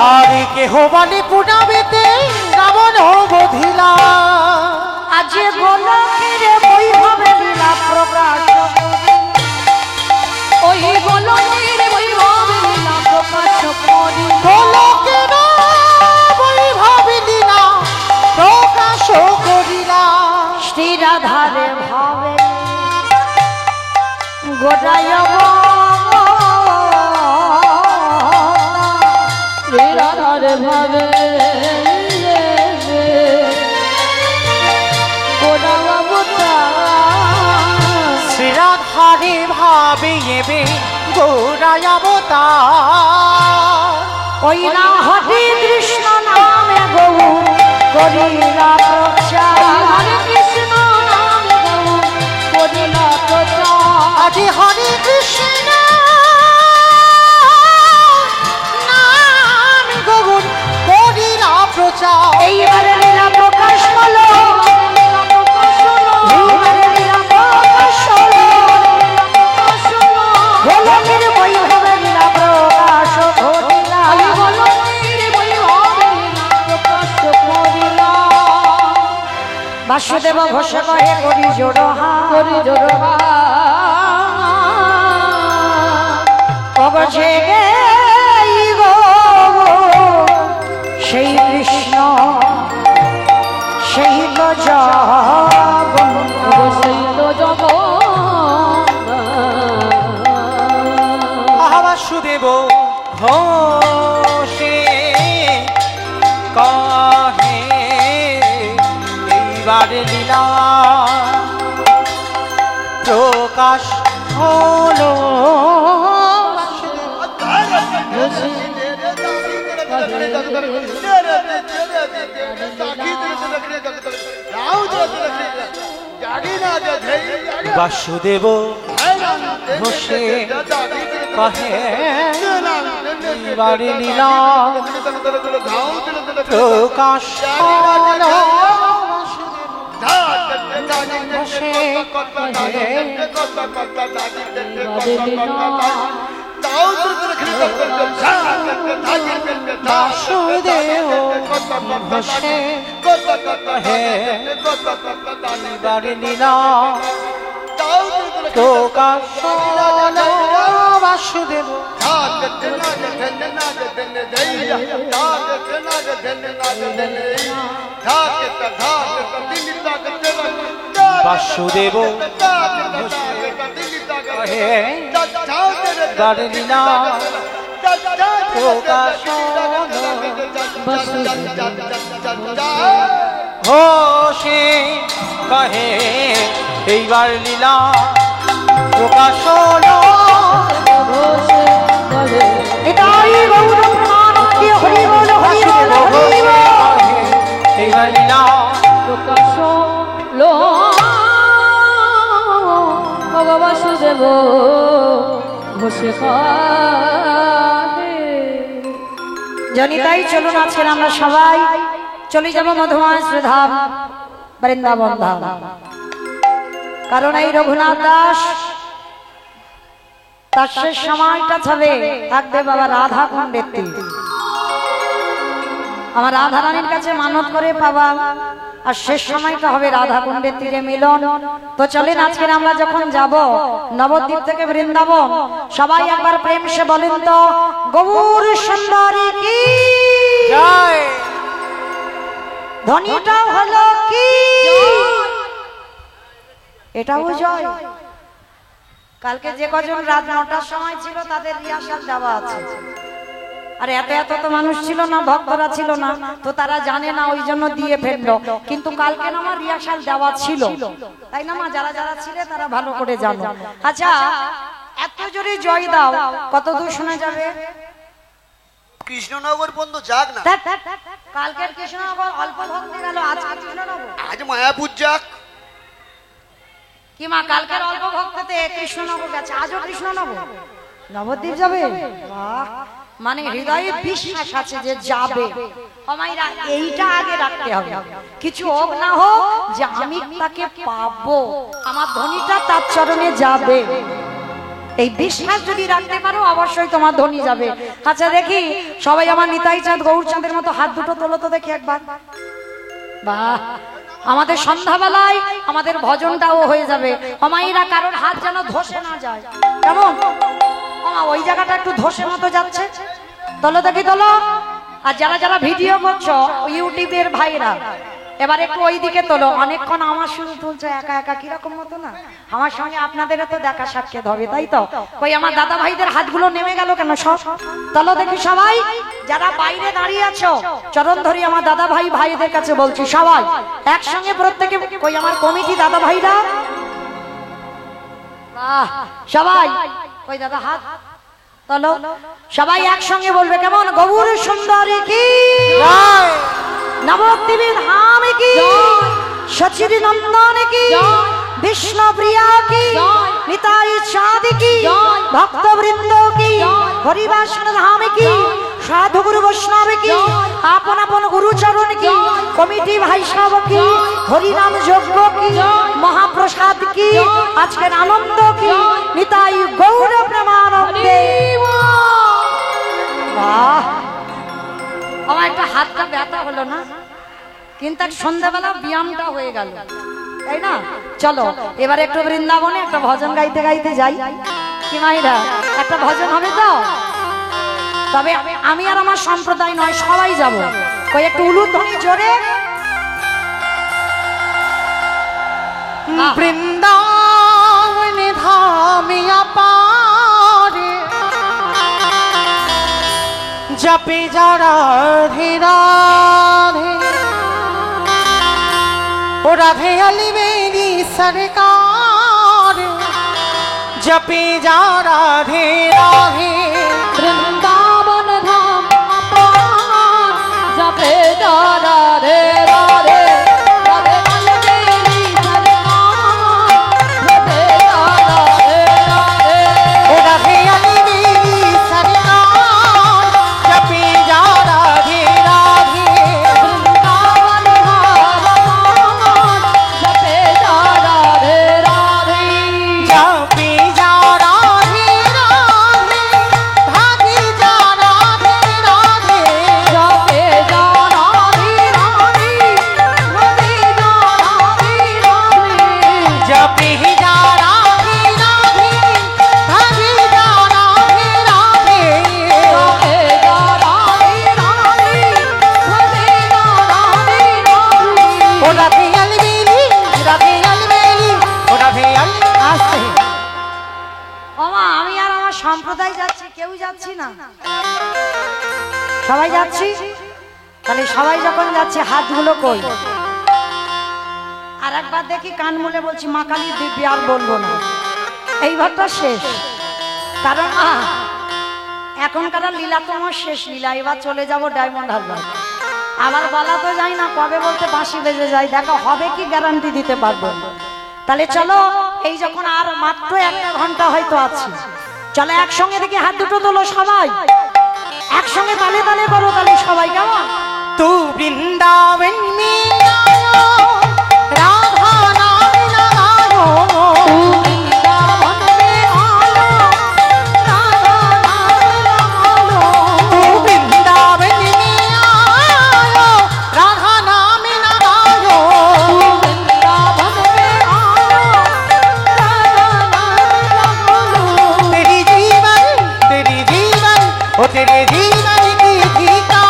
আর কেহ বলে পুনাবেতে রাবণ বধিলা আজ গোলকের বৈভবে লীলা প্রকাশ ওই গোলকের বৈভব লীলা প্রকাশ করি গোলকের বৈভব লীলা প্রকাশ করিলা শ্রীরাধারে ভাবে গোটায় শ্রীরাধার ভাবে শ্রীরাধারে ভাবে এবে গৌরায়াবতার ওই না হরে কৃষ্ণ নামে গৌ করিলা প্রচার হরে কৃষ্ণ নাম গৌ করিলা প্রচার আজি হরে কৃষ্ণ নাম গৌর করিলা প্রচার এইবারে লীলা প্রকাশ হলো এইবারে লীলা প্রকাশ হলো গোলকের বৈভবে লীলা প্রকাশ ঘটিলা বাসুদেব ঘোষ কহে করি জোড়হা অগজে গো সেই কৃষ্ণ সেই তো জগন্নাথ বাসুদেব ঘোষে কহে এইবার লীলা প্রকাশ হলো বাসুদেব ঘোষে কহে এইবার লীলা প্রকাশ হলো বাসুদেব ঘোষে কহে এইবার লীলা প্রকাশ হলো বাসুদেব বাসুদেব এইবার লীলা প্রকাশ ঘোষে কহে এইবার লীলা প্রকাশ হলো নিতাই গৌর প্রেমানন্দে হরি বল হরি বল হরি বল। এইবার লীলা প্রকাশ লো বাসুদেব বসে খাবে। জনিতাই চলুন আজকে আমরা সবাই চলে যাব মধুময় শ্রীধাম বৃন্দাবন ধাম। কারণ এই রঘুনাথ দাস তার শেষ সময়টা হবে থাকবে বাবা রাধা কুণ্ডের তীরে। আমার রাধা রানীর কাছে মানত করে পাবা আর শেষ সময়টা হবে রাধা কুণ্ডের তীরে মিলন। তো চলেন আজকে আমরা যখন যাব নবদ্বীপ থেকে বৃন্দাবন, সবাই একবার প্রেম সে বলেন তো গৌর সুন্দরী কি জয়। ধ্বনিটা হলো কি এটাও জয়। কালকে যে কজন রাত 9টার সময় ছিল তাদের রিহার্সাল যাওয়া আছে। আর এত এত তো মানুষ ছিল না, ভক্তরা ছিল না, তো তারা জানে না, ওই জন্য দিয়ে ফেললো। কিন্তু কালকে না আমার রিহার্সাল যাওয়া ছিল, তাই না মা? যারা যারা ছিলে তারা ভালো করে জানো। আচ্ছা, এত জোরে জয় দাও, কত দূর শোনা যাবে? কৃষ্ণনগর পর্যন্ত যাক না। কালকের কৃষ্ণনগর অল্প ভক্তি গেল, আজকে কৃষ্ণনগর আজ মায়াপুর যাক। কি মা, কালকের অল্প ভক্ততে কৃষ্ণনগর গেছে, আজও কৃষ্ণনগর নবদ্বীপ যাবে? বাহ, মানে হৃদয়ে বিশ্বাস আছে যে যাবে। আমাইরা এইটা আগে রাখতে হবে, কিছু হোক না হোক যে আমি তাকে পাবো, আমার ধ্বনিটা তার চরণে যাবে। এই বিশ্বাস যদি রাখতে পারো অবশ্যই তোমার ধ্বনি যাবে। আচ্ছা দেখি সবাই আমার নিতাই চাঁদ গৌরচাঁদের মতো হাত দুটো তোলো তো দেখি একবার। বাহ, আমাদের সন্ধ্যাবেলায় আমাদের ভজনটাও হয়ে যাবে। আমাইরা কারোর হাত যেন ধসে না যায়, কেমন? ওই জায়গাটা একটু ধসে মতো যাচ্ছে, তোলো দেখি তোলো। আর যারা যারা ভিডিও করছো ইউটিউবের ভাইরা, এবার একটু ওই দিকে তোলো। অনেকক্ষণ আমার শুধু তুলছে একা একা, কিরকম মতো না? আমার সঙ্গে আপনাদেরও তো দেখা সাক্ষাৎ হবে, তাই তো? ওই আমার দাদা ভাইদের হাতগুলো নেমে গেল কেন? সব তোলো দেখি সবাই। যারা বাইরে দাঁড়িয়ে আছো চরণ ধরি আমার দাদা ভাই ভাইদের কাছে বলছি, সবাই একসঙ্গে প্রত্যেকে। ওই আমার কমিটি দাদা ভাইরা, বাহ, সবাই ওই দাদা হাত তোলো, সবাই একসঙ্গে বলবে কেমন? গৌর সুন্দরী কি জয়। নবদ্বীপের ধাম কি, সচির নন্দন কি, বিষ্ণু প্রিয়া কি, নিতাই চাঁদ কি, ভক্তবৃন্দ কি, হরিবাসন ধাম কি, সাধু গুরু বৈষ্ণব কি, আপন আপন গুরুচরণ কি, কমিটি ভাই সব কি, হরিনাম যজ্ঞ কি, মহাপ্রসাদ কি, আজকের আনন্দ কি, নিতাই গৌর প্রেমানন্দে। বাহ, আমার একটা হাতটা ব্যথা হলো না, কিন্তু সন্ধ্যাবেলা ব্যায়ামটা হয়ে গেল, তাই না? চলো এবার একটু বৃন্দাবনে একটা ভজন গাইতে গাইতে যাই। কি মাইরা, একটা ভজন হবে তো? তবে আমি আর আমার সম্প্রদায় নয়, সবাই যাব। কই একটু উলুধ্বনি জোরে। বৃন্দাবন ধামিয়া পারে जपे जा राधे राधे ओ राधे अली मेरी सरकार जपे जा राधे राधे वृंदावन धाम अपार जपे जा राधे राधे राधे अलबेली सरकार जपे जा राधे राधे ओ राधे अली मेरी सरकार जपे जा राधे राधे वृंदावन धाम अपार जपे जा राधे राधे जपे जा राधे राधे भागे जा राधे राधे जपे जा राधे राधे भजे जा राधे राधे जपे जा राधे राधे भागे जा राधे राधे जपे जा राधे राधे भजे जा राधे राधे ओ राधे अलबेली ओ राधे अल आस्ते ওমা আমি আর আমার সম্প্রদায় যাচ্ছি, কেউ যাচ্ছি না, সবাই যাচ্ছি। তাহলে সবাই যখন যাচ্ছে হাতগুলো কই, আর একবার দেখি কান মুলে বলছি মা কালীর দিব্যি, আর বলবো না, এইবারটা শেষ। কারণ এখনকার লীলা তোমার শেষ লীলা, এবার চলে যাব ডায়মন্ড হারবার। আবার বলা তো যায় না কবে বলতে বাঁশি বেজে যায়, দেখো হবে কি গ্যারান্টি দিতে পারবো না। তাহলে চলো, এই যখন আর মাত্র 1 ঘন্টা হয়তো আছে, চলো একসঙ্গে দেখি হাত দুটো তোলো সবাই, একসঙ্গে তালে তালে করো, তাহলে সবাই কেমন। तू वृंदावन में आयो राधा नाम लगायो वृंदावन में आलो राधा नाम लगालो तू वृंदावन में आयो राधा नाम लगायो वृंदावन में आलो राधा नाम लगालो तेरी जीवन ओ तेरे जीवन की ठिकान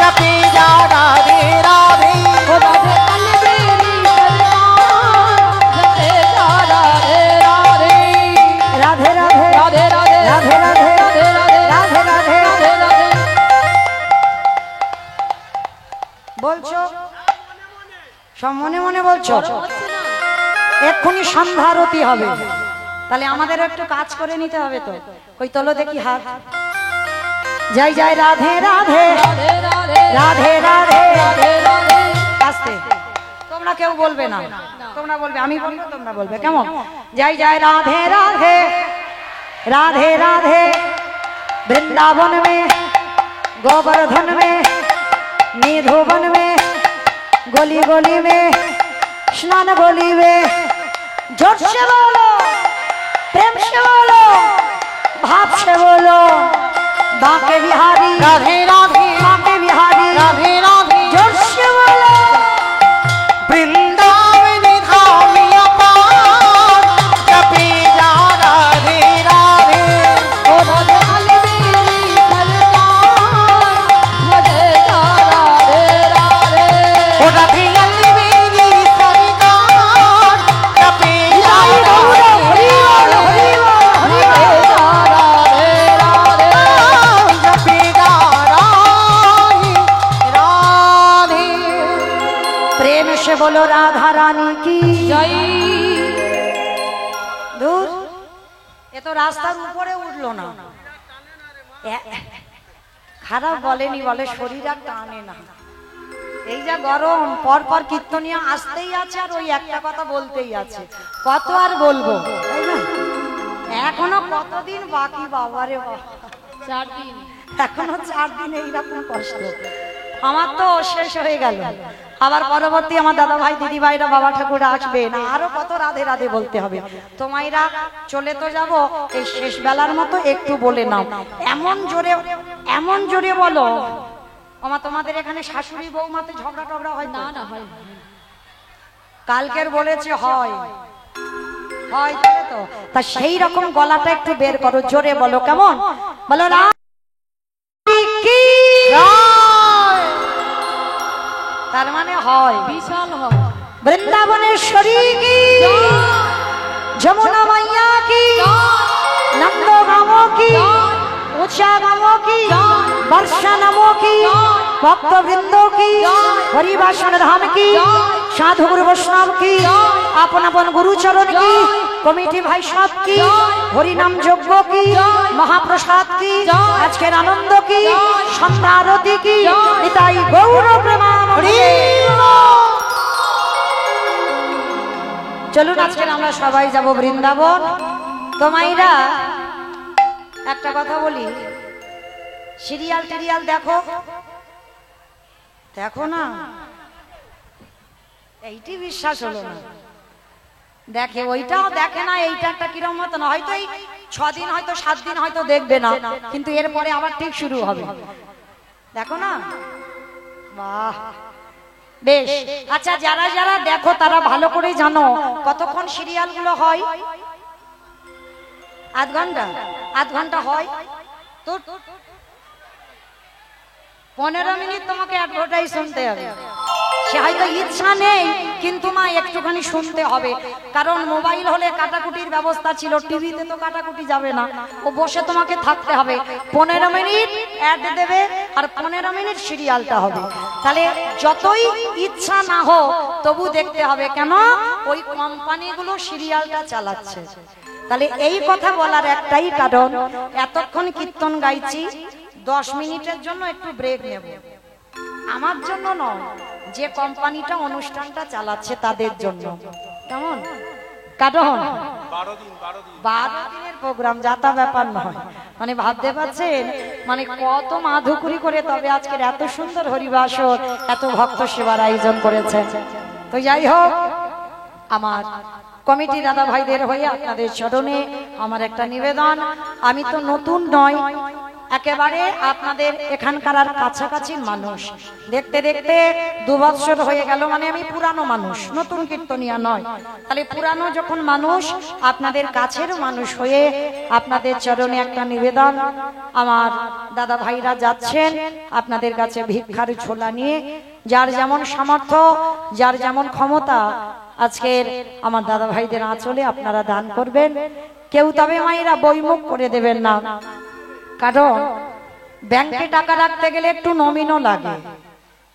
जपे जा राधे राधे ओ राधे अलबेली सरकार जपे जा राधे राधे রাধে রাধे राधे राधे राधे राधे राधे राधे राधे राधे राधे राधे বলছো সব মনে মনে বলছো, এক্ষুনি সন্ধ্যা আরতি হবে, তাহলে আমাদের একটু কাজ করে নিতে হবে তো। ওই তোলো দেখি হাত, জয় জয় রাধে রাধে राधे राधे রাধে রাধে। राधे राधे আস্তে, তোমরা কেউ বলবে না, তোমরা বলবে, আমি বলবো তোমরা বলবে, কেমন। জয় জয় রাধে রাধে राधे राधे वृंदावन में गोवर्धन में निधुवन में गली गली में स्नान गली में जोर से बोलो, प्रेम से बोलो, भाव से बोलो, बांके बिहारी राधे राधे बांके बिहारी राधे राधे जोर से बोलो। वृंदावन धाम अपार जपे जा राधे राधे ओ राधे अलबेली सरकार भजे जा राधे राधे ओ राधे अलबेली सरकार जपे जा राधे भजे जा राधे राधे जपे जा राधे राधे प्रेम से बोलो राधा रानी की जय दूर। এ তো রাস্তার উপরে উঠলো না, খারাপ বলেনি, বলে শরীর আর টানে না। এই যা গরম, পর পর কীর্তনিয়া আসতেই আছে আর ওই একটা কথা বলতেই আছে, কত আর বলবো, তাই না? এখনো কতদিন বাকি বাবারে বাবা, 4 दिन এখনো 4 দিন এইরকম কষ্ট। আমার তো শেষ হয়ে গেল, আবার পরবর্তী আমার দাদা ভাই দিদি ভাইরা বাবা ঠাকুর আসবে না, আরো কত রাধে রাধে বলতে হবে। তোমাইরা চলে তো যাব, এই শেষ বেলার মতো একটু বলে নাও, এমন জোরে বলো। আমার তোমাদের এখানে শাশুড়ি বৌমাতে ঝগড়া টগড়া হয় ना না? ना है কালকের বলেছে হয় হয়, তাই তো? তা সেই রকম গলাটা একটু বের করো, জোরে বলো, কেমন বলো না। তার মানে হয় विशाल है वृंदावनेश्वरी की, जमुना मैया की, नंदो गांवों की, ऊंचा गांवों की, বর্ষা নাম কি ভক্তবৃন্দ কি হরিবাসন ধাম কি সাধু গুরু বৈষ্ণব কি আপন আপন গুরুচরণ কি কমিটি ভাই সব কি হরিনাম যজ্ঞ কি মহাপ্রসাদ কি আজকের আনন্দ কি সন্ধ্যা আরতি কি নিতাই গৌর প্রেমানন্দে। চলুন আজকের আমরা সবাই যাব বৃন্দাবন। তো মাইরা একটা কথা বলি, সিরিয়াল টিরিয়াল দেখো দেখো না, এইটি বিশ্বাস হলো না, দেখে ওইটাও দেখে না, এইটা একটা কিরম মতো না, হয়তো এই 6 দিন হয়তো 7 দিন হয়তো দেখবে না, কিন্তু এরপরে আবার ঠিক শুরু হবে, দেখো না। বাহ বেশ, আচ্ছা যারা যারা দেখো তারা ভালো করে জানো কতক্ষণ সিরিয়াল গুলো হয়? আধ ঘন্টা হয় তো 15 মিনিট তোমাকে অ্যাডভার্টাইজ শুনতে হবে। সে হয়তো ইচ্ছা নেই কিন্তু মা একটুখানি শুনতে হবে, কারণ মোবাইল হলে কাটাকুটির ব্যবস্থা ছিল, টিভিতে তো কাটাকুটি যাবে না, ও বসে তোমাকে থাকতে হবে। 15 মিনিট অ্যাড দেবে আর 15 মিনিট সিরিয়ালটা হবে, তাহলে যতই ইচ্ছা না হোক তবু দেখতে হবে, কেন ওই কোম্পানিগুলো সিরিয়ালটা চালাচ্ছে। তাহলে এই কথা বলার একটাই কারণ, এতক্ষণ কীর্তন গাইছি, 10 মিনিটের জন্য একটু ব্রেক নেব, আমার জন্য নয়, যে কোম্পানিটা অনুষ্ঠানটা চালাচ্ছে তাদের জন্য। কেমন? কারণ 12 দিনের প্রোগ্রাম, যাতা ব্যাপার নয়, মানে ভাবতে পারছেন মানে কত মাধুকরি করে তবে আজকের এত সুন্দর হরিবাসর, এত ভক্ত সেবার আয়োজন করেছে। তো যাই হোক, আমার কমিটি দাদা ভাইদের হয়ে আপনাদের চরণে আমার একটা নিবেদন, আমি তো নতুন নয়, একেবারে আপনাদের এখানকার আর কাছাকাছির মানুষ, দেখতে দেখতে 2 বছর হয়ে গেল, মানে আমি পুরানো মানুষ, নতুন কীর্তনিয়া নয়। তাহলে পুরানো যখন মানুষ, আপনাদের কাছের মানুষ হয়ে আপনাদের চরণে একটা নিবেদন, আমার দাদা ভাইরা যাচ্ছেন আপনাদের কাছে ভিক্ষার ঝোলা নিয়ে, যার যেমন সামর্থ্য, যার যেমন ক্ষমতা, আজকের আমার দাদা ভাইদের আঁচলে আপনারা দান করবেন। কেউ তবে মায়েরা বইমুখ করে দেবেন না, কারণ ব্যাংকে টাকা রাখতে গেলে একটু নমিনও লাগে,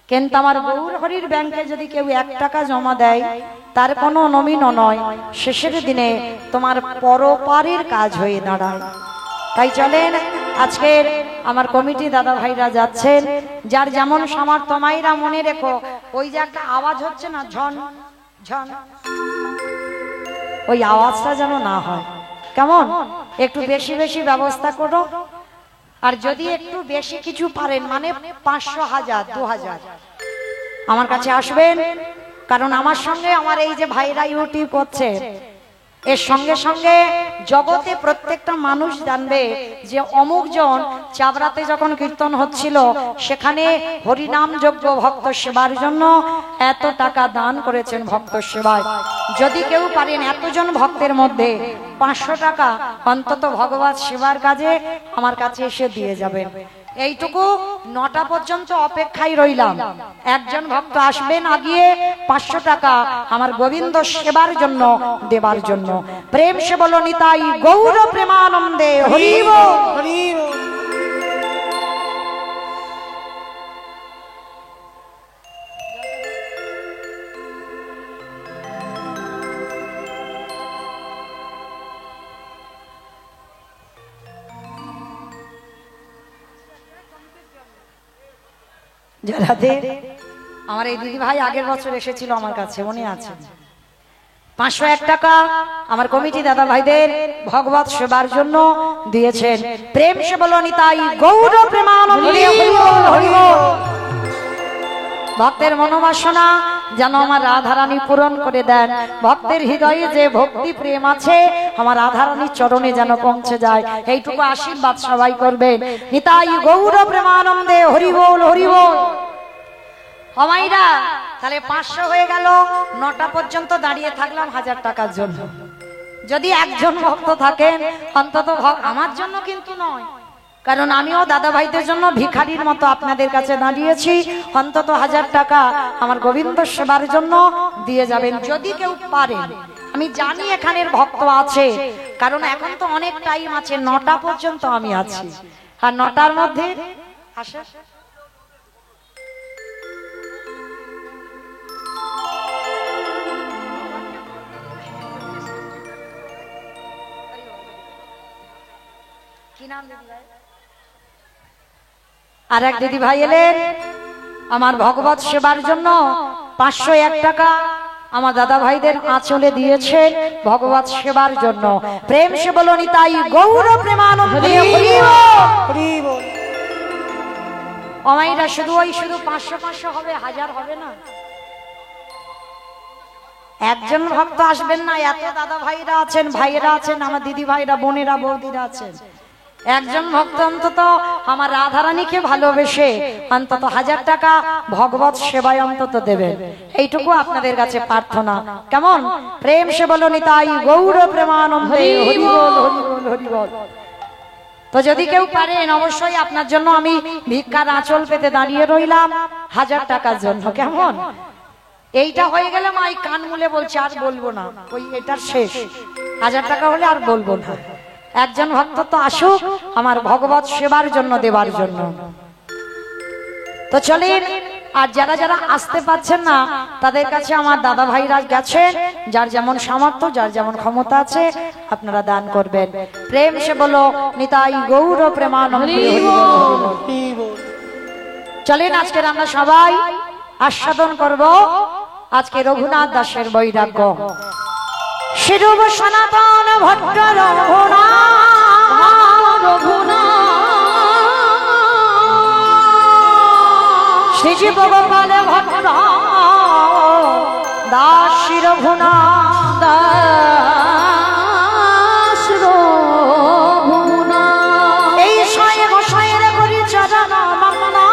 কিন্তু আমার গৌর হরির ব্যাংকে যদি কেউ 1 টাকা জমা দেয় তার কোনো নমিনও নয়, শেষের দিনে তোমার পরপারের কাজ হয়ে দাঁড়ায়। তাই চলেন, আজকের আমার কমিটি দাদা ভাইরা যাচ্ছেন, যার যেমন সামর্থ্য, মায়েরা মনে রেখো ওই যে একটা আওয়াজ হচ্ছে না, ঝন ঝন, ওই আওয়াজটা যেন না হয়, কেমন? একটু বেশি বেশি ব্যবস্থা করো, আর যদি একটু বেশি কিছু পারেন, মানে 500, 1000, 2000 আমার কাছে আসবেন, কারণ আমার সঙ্গে আমার এই যে ভাইরা ইউটিউব করছে, এর সঙ্গে সঙ্গে জগতে প্রত্যেকটা মানুষ জানবে যে অমুক জন চাবড়াতে যখন কীর্তন হচ্ছিল সেখানে হরিনাম যজ্ঞ ভক্ত সেবার জন্য এত টাকা দান করেছেন ভক্ত সেবায়। যদি কেউ পারেন এতজন ভক্তের মধ্যে 500 টাকা অন্তত ভগবত সেবার কাজে আমার কাছে এসে দিয়ে যাবেন। এইটুকু 9টা পর্যন্ত অপেক্ষায় রইলাম, একজন ভক্ত আসবেন আগিয়ে 500 টাকা আমার গোবিন্দ সেবার জন্য দেবার জন্য। প্রেম সে বলো নিতাই গৌর প্রেমানন্দে হরি বল হরি বল। আমার এই দিদি ভাই আগের বছর এসেছিল আমার কাছে, মনে আছে, 501 টাকা আমার কমিটি দাদা ভাইদের ভগবত সেবার জন্য দিয়েছেন। প্রেম সে বলো নিতাই গৌর প্রেমানন্দে হরি বল হরি বল। ভক্তের মনোবাসনা যেন আমার রাধারানী পূরণ করে দেন, ভক্তের হৃদয়ে যে ভক্তি প্রেম আছে আমার রাধারানীর চরণে যেন পৌঁছে যায়, এইটুকু আশীর্বাদ সবাই করবেন। নিতাই গৌর প্রেমানন্দে হরি বল হরি বল। হমাইরা তাহলে 500 হয়ে গেল, 9টা পর্যন্ত দাঁড়িয়ে থাকলাম 1000 টাকার জন্য। যদি একজন ভক্ত থাকেন অন্তত, আমার জন্য কিন্তু নয়, কারণ আমিও দাদা ভাইদের জন্য ভিখারির মতো আপনাদের কাছে দাঁড়িয়েছি, অন্তত 1000 টাকা আমার গোবিন্দ সেবার জন্য দিয়ে যাবেন যদি কেউ পারেন। আমি জানি এখানের ভক্ত আছে, কারণ এখন তো অনেক টাইম আছে, 9টা পর্যন্ত আমি আছি, আর 9টার মধ্যে আসে কি নাম দিদি ভাই? আর এক দিদি ভাই এলেন আমার ভগবত সেবার জন্য 501 টাকা আমার দাদা ভাইদের আঁচলে দিয়েছেন ভগবত সেবার জন্য। প্রেম সে বলো নিতাই গৌর প্রেমানন্দে হরি বল। অমাইরা শুধু 500 হবে, 1000 হবে না। একজন ভক্ত আসবেন না, এত দাদা ভাইরা আছেন, ভাইয়েরা আছেন, আমার দিদি ভাইরা, বোনেরা, বৌদিরা আছেন। একজন ভক্ত অন্তত আমার রাধারানীকে ভালোবেসে অন্তত 1000 টাকা ভগবত সেবায় অন্তত দেবেন, এইটুকু আপনাদের কাছে প্রার্থনা। কেমন? প্রেম সে বলো নিতাই গৌর প্রেমানন্দে হরি বল হরি বল হরি বল। তো যদি কেউ পারেন অবশ্যই আপনার জন্য আমি ভিক্ষার আঁচল পেতে দাঁড়িয়ে রইলাম 1000 টাকার জন্য। কেমন? এইটা হয়ে গেলে মা এই কান মুলে বলছে আর বলবো না, ওই এটা শেষ। 1000 টাকা হলে আর বলবো না। একজন ভক্ত তো আসুক আমার ভগবত সেবার জন্য, দেবার জন্য। তো চলেন, আর যারা যারা আসতে পারছেন না তাদের কাছে আমার দাদা ভাইরা গেছেন, যার যেমন সামর্থ্য, যার যেমন ক্ষমতা আছে আপনারা দান করবেন। প্রেম সে বলো নিতাই গৌর প্রেমানন্দে হরি বল হরি বল। চলেন আজকের আমরা সবাই আস্বাদন করব আজকে রঘুনাথ দাসের বৈরাগ্য। শিরূপ সনাতন ভট্ট শ্রীজীব গোপাল ভট্ট দাস রঘুনাথ দাস রঘুনাথ। এই শয়ে গোসাইয়ের করি চরণ বন্দনা,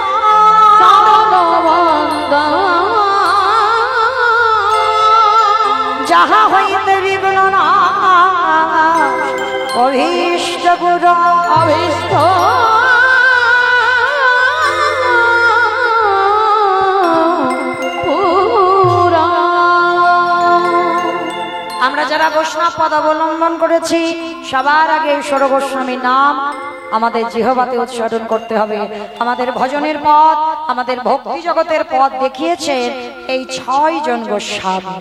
যাহা হইতে বিঘ্ন না অভীষ্ট গুরু অভীষ্ট। আমরা যারা বৈষ্ণব পদ অবলম্বন করেছি সবার আগে ঈশ্বর গোস্বামীর নাম আমাদের জিহ্বাতে উচ্চারণ করতে হবে। আমাদের ভজনের পথ, আমাদের ভক্তি জগতের পথ দেখিয়েছেন এই 6 জন গোস্বামী।